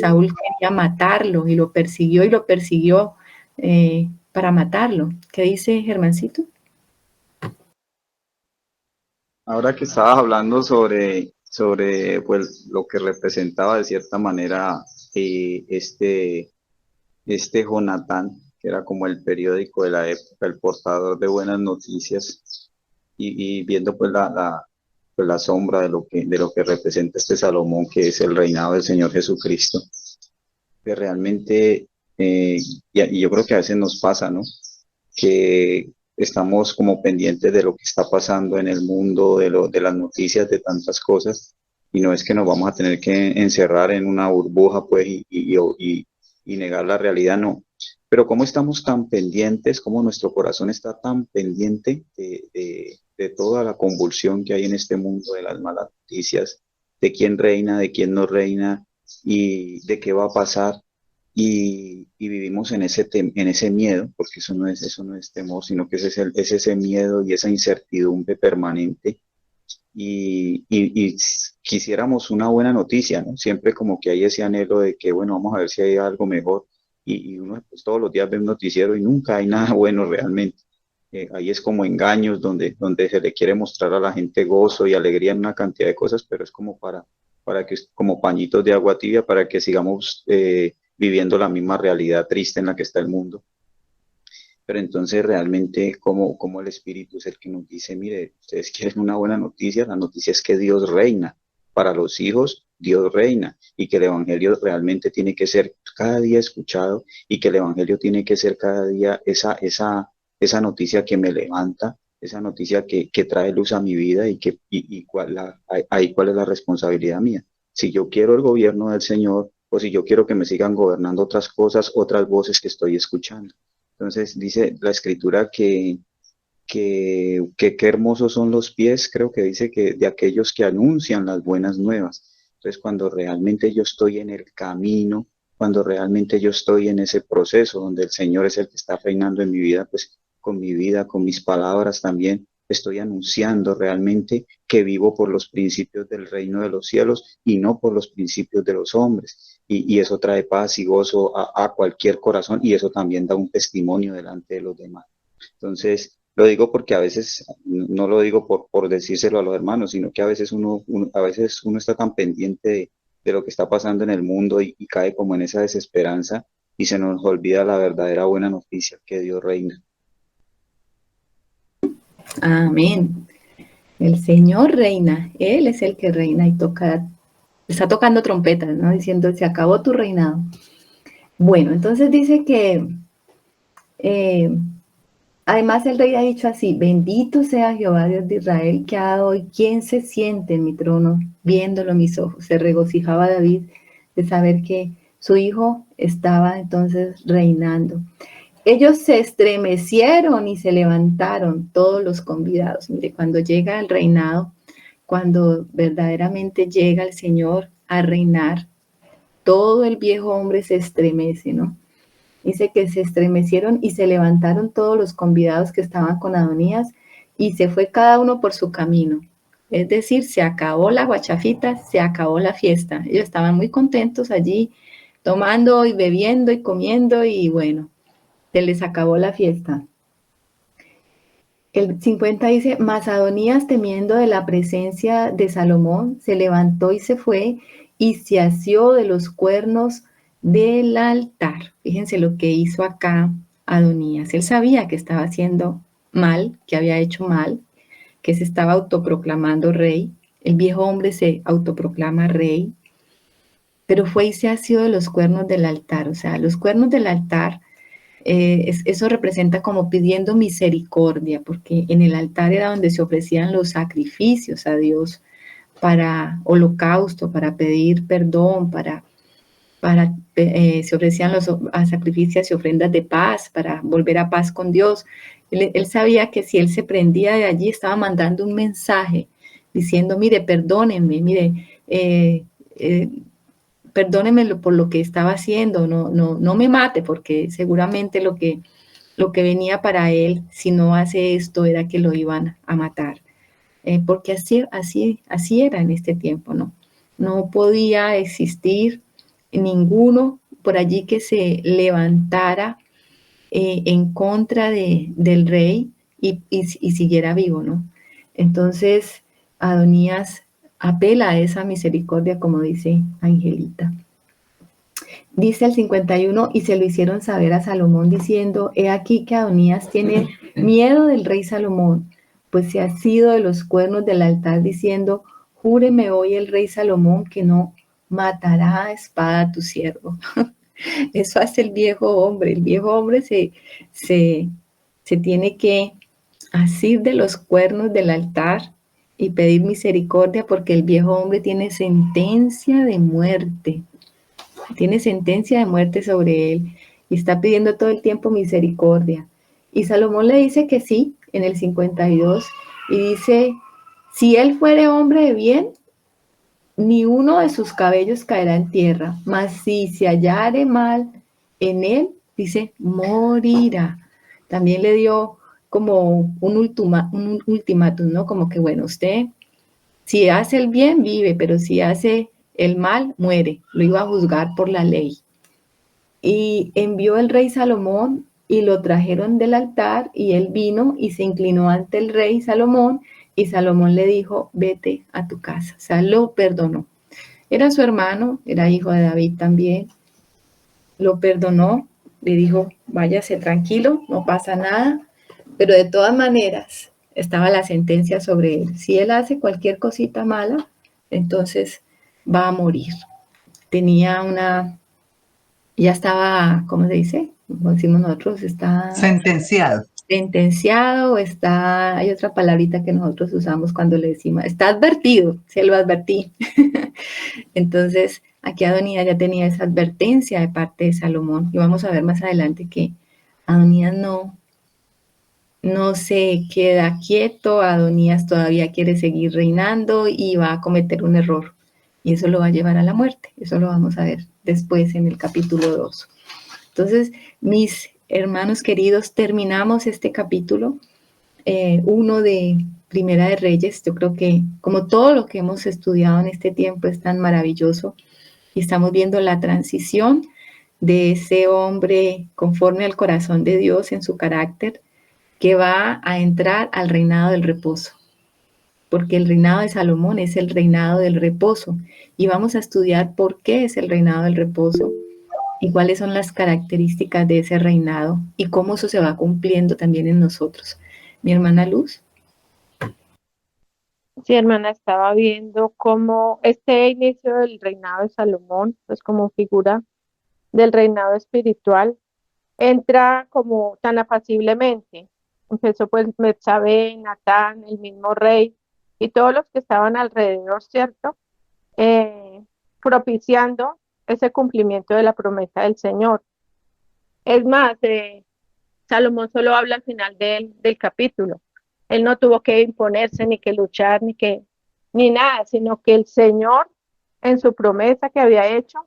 Saúl quería matarlo y lo persiguió para matarlo. ¿Qué dice Germancito? Ahora que estabas hablando sobre pues, lo que representaba de cierta manera este Jonatán, que era como el periódico de la época, el portador de buenas noticias, y viendo pues pues la sombra de lo que representa este Salomón, que es el reinado del Señor Jesucristo, que realmente, y yo creo que a veces nos pasa, ¿no? Que estamos como pendientes de lo que está pasando en el mundo, de las noticias, de tantas cosas, y no es que nos vamos a tener que encerrar en una burbuja, pues, y negar la realidad, no. Pero cómo estamos tan pendientes, cómo nuestro corazón está tan pendiente de toda la convulsión que hay en este mundo, de las malas noticias, de quién reina, de quién no reina, y de qué va a pasar. Y vivimos en ese miedo, porque eso no es temor, sino que es ese miedo y esa incertidumbre permanente. Y quisiéramos una buena noticia, ¿no? Siempre como que hay ese anhelo de que, bueno, vamos a ver si hay algo mejor. Y uno pues, todos los días ve un noticiero y nunca hay nada bueno realmente. Ahí es como engaños donde se le quiere mostrar a la gente gozo y alegría en una cantidad de cosas, pero es como para que, como pañitos de agua tibia, para que sigamos viviendo la misma realidad triste en la que está el mundo. Pero entonces realmente como el Espíritu es el que nos dice, mire, ustedes quieren una buena noticia, la noticia es que Dios reina. Para los hijos, Dios reina, y que el Evangelio realmente tiene que ser cada día escuchado, y que el Evangelio tiene que ser cada día esa noticia que me levanta, esa noticia que trae luz a mi vida, y cuál es la responsabilidad mía. Si yo quiero el gobierno del Señor, o si yo quiero que me sigan gobernando otras cosas, otras voces que estoy escuchando. Entonces dice la Escritura que qué hermosos son los pies, creo que dice que de aquellos que anuncian las buenas nuevas. Entonces cuando realmente yo estoy en el camino, cuando realmente yo estoy en ese proceso donde el Señor es el que está reinando en mi vida, pues con mi vida, con mis palabras también, estoy anunciando realmente que vivo por los principios del reino de los cielos y no por los principios de los hombres. Y eso trae paz y gozo a cualquier corazón, y eso también da un testimonio delante de los demás. Entonces, Lo digo porque a veces, no lo digo por decírselo a los hermanos, sino que a veces a veces uno está tan pendiente de lo que está pasando en el mundo y cae como en esa desesperanza y se nos olvida la verdadera buena noticia que Dios reina. Amén. El Señor reina, Él es el que reina y está tocando trompetas, ¿no? Diciendo, se acabó tu reinado. Bueno, entonces dice que, eh, además el rey ha dicho así, bendito sea Jehová Dios de Israel, que ha dado hoy quien se siente en mi trono, viéndolo mis ojos. Se regocijaba David de saber que su hijo estaba entonces reinando. Ellos se estremecieron y se levantaron todos los convidados. Mire, cuando llega el reinado, cuando verdaderamente llega el Señor a reinar, todo el viejo hombre se estremece, ¿no? Dice que se estremecieron y se levantaron todos los convidados que estaban con Adonías y se fue cada uno por su camino. Es decir, se acabó la guachafita, se acabó la fiesta. Ellos estaban muy contentos allí, tomando y bebiendo y comiendo y bueno, se les acabó la fiesta. El 50 dice, mas Adonías, temiendo de la presencia de Salomón, se levantó y se fue y se asió de los cuernos del altar. Fíjense lo que hizo acá Adonías. Él sabía que estaba haciendo mal, que había hecho mal, que se estaba autoproclamando rey. El viejo hombre se autoproclama rey, pero fue y se asió de los cuernos del altar. O sea, los cuernos del altar, eso representa como pidiendo misericordia, porque en el altar era donde se ofrecían los sacrificios a Dios para holocausto, para pedir perdón, se ofrecían los sacrificios y ofrendas de paz, para volver a paz con Dios. Él sabía que si él se prendía de allí, estaba mandando un mensaje diciendo, mire, perdónenme, mire, perdóneme por lo que estaba haciendo, no me mate, porque seguramente lo que venía para él, si no hace esto, era que lo iban a matar. Porque así era en este tiempo, ¿no? No podía existir ninguno por allí que se levantara en contra del rey y siguiera vivo, ¿no? Entonces, Adonías apela a esa misericordia, como dice Angelita. Dice el 51, y se lo hicieron saber a Salomón diciendo, he aquí que Adonías tiene miedo del rey Salomón, pues se ha sido de los cuernos del altar diciendo, júreme hoy el rey Salomón que no matará a espada a tu siervo. Eso hace el viejo hombre se tiene que asir de los cuernos del altar y pedir misericordia porque el viejo hombre tiene sentencia de muerte. Tiene sentencia de muerte sobre él y está pidiendo todo el tiempo misericordia. Y Salomón le dice que sí, en el 52, y dice, si él fuere hombre de bien, ni uno de sus cabellos caerá en tierra, mas si se hallare mal en él, dice, morirá. También le dio como un ultimátum, ¿no? Como que, bueno, usted, si hace el bien, vive, pero si hace el mal, muere. Lo iba a juzgar por la ley. Y envió el rey Salomón y lo trajeron del altar y él vino y se inclinó ante el rey Salomón y Salomón le dijo, vete a tu casa. O sea, lo perdonó. Era su hermano, era hijo de David también. Lo perdonó, le dijo, váyase tranquilo, no pasa nada. Pero de todas maneras, estaba la sentencia sobre él. Si él hace cualquier cosita mala, entonces va a morir. Ya estaba, ¿cómo se dice? Como decimos nosotros, está sentenciado. Sentenciado, hay otra palabrita que nosotros usamos cuando le decimos, está advertido, se lo advertí. Entonces, aquí Adonías ya tenía esa advertencia de parte de Salomón. Y vamos a ver más adelante que Adonías no se queda quieto, Adonías todavía quiere seguir reinando y va a cometer un error. Y eso lo va a llevar a la muerte. Eso lo vamos a ver después en el capítulo 2. Entonces, mis hermanos queridos, terminamos este capítulo 1 de Primera de Reyes. Yo creo que como todo lo que hemos estudiado en este tiempo es tan maravilloso y estamos viendo la transición de ese hombre conforme al corazón de Dios en su carácter que va a entrar al reinado del reposo, porque el reinado de Salomón es el reinado del reposo. Y vamos a estudiar por qué es el reinado del reposo y cuáles son las características de ese reinado y cómo eso se va cumpliendo también en nosotros. Mi hermana Luz. Sí, hermana, estaba viendo cómo este inicio del reinado de Salomón, pues como figura del reinado espiritual, entra como tan apaciblemente. Empezó pues Betsabé, Natán, el mismo rey y todos los que estaban alrededor, ¿cierto? Propiciando ese cumplimiento de la promesa del Señor. Es más, Salomón solo habla al final del capítulo. Él no tuvo que imponerse, ni que luchar, ni nada, sino que el Señor, en su promesa que había hecho,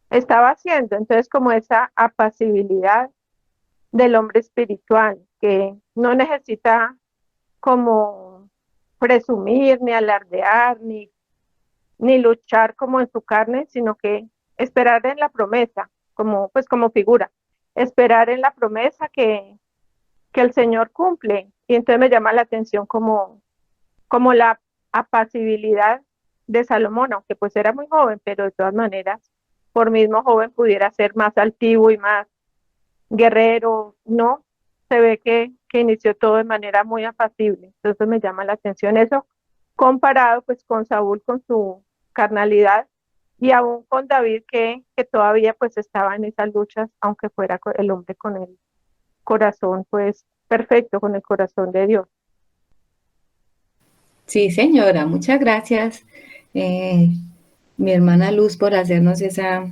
estaba haciendo. Entonces, como esa apacibilidad del hombre espiritual, que no necesita como presumir, ni alardear, ni luchar como en su carne, sino que esperar en la promesa, como, pues como figura, esperar en la promesa que el Señor cumple. Y entonces me llama la atención como la apacibilidad de Salomón, aunque pues era muy joven, pero de todas maneras, por mismo joven pudiera ser más altivo y más guerrero, no, se ve que inició todo de manera muy apacible. Entonces me llama la atención eso, comparado pues con Saúl, con su carnalidad, y aún con David que todavía pues estaba en esas luchas, aunque fuera el hombre con el corazón pues perfecto, con el corazón de Dios. Sí, señora, muchas gracias, mi hermana Luz, por hacernos esa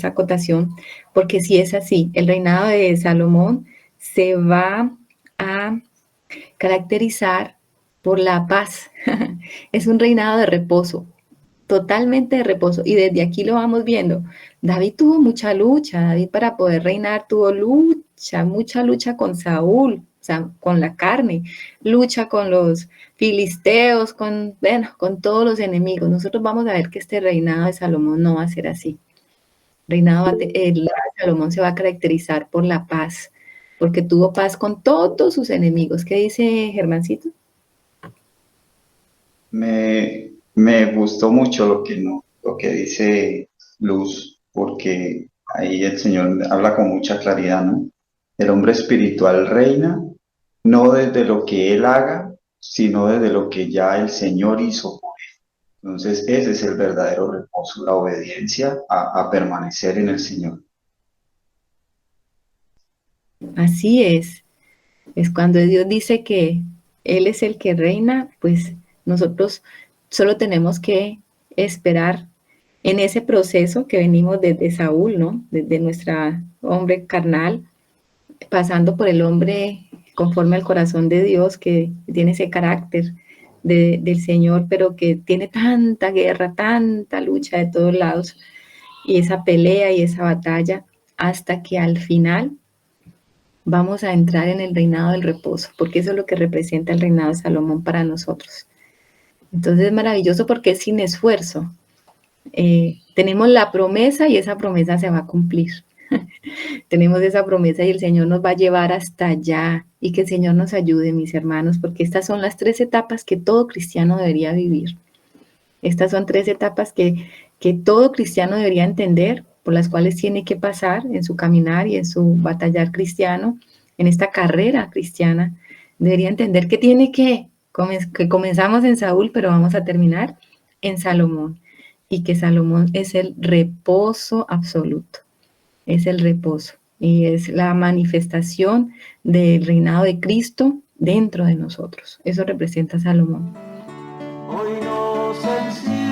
acotación, porque si es así, el reinado de Salomón se va a caracterizar por la paz. Es un reinado de reposo, totalmente de reposo. Y desde aquí lo vamos viendo. David tuvo mucha lucha. David, para poder reinar, tuvo mucha lucha con Saúl, o sea, con la carne, lucha con los filisteos, con todos los enemigos. Nosotros vamos a ver que este reinado de Salomón no va a ser así. El reinado de Salomón se va a caracterizar por la paz, porque tuvo paz con todos sus enemigos. ¿Qué dice Germancito? Me gustó mucho lo que dice Luz, porque ahí el Señor habla con mucha claridad, ¿no? El hombre espiritual reina no desde lo que él haga, sino desde lo que ya el Señor hizo. Entonces, ese es el verdadero reposo, la obediencia a permanecer en el Señor. Así es. Es cuando Dios dice que Él es el que reina, pues nosotros solo tenemos que esperar en ese proceso que venimos desde Saúl, ¿no? Desde nuestra hombre carnal, pasando por el hombre conforme al corazón de Dios, que tiene ese carácter del Señor, pero que tiene tanta guerra, tanta lucha de todos lados, y esa pelea y esa batalla, hasta que al final vamos a entrar en el reinado del reposo, porque eso es lo que representa el reinado de Salomón para nosotros. Entonces es maravilloso porque es sin esfuerzo. Tenemos la promesa y esa promesa se va a cumplir. Tenemos esa promesa y el Señor nos va a llevar hasta allá, y que el Señor nos ayude, mis hermanos, porque estas son las 3 etapas que todo cristiano debería vivir. Estas son 3 etapas que todo cristiano debería entender, por las cuales tiene que pasar en su caminar y en su batallar cristiano, en esta carrera cristiana. Debería entender que tiene que comenzamos en Saúl, pero vamos a terminar en Salomón, y que Salomón es el reposo absoluto, es el reposo, y es la manifestación del reinado de Cristo dentro de nosotros. Eso representa a Salomón. Hoy nos encierra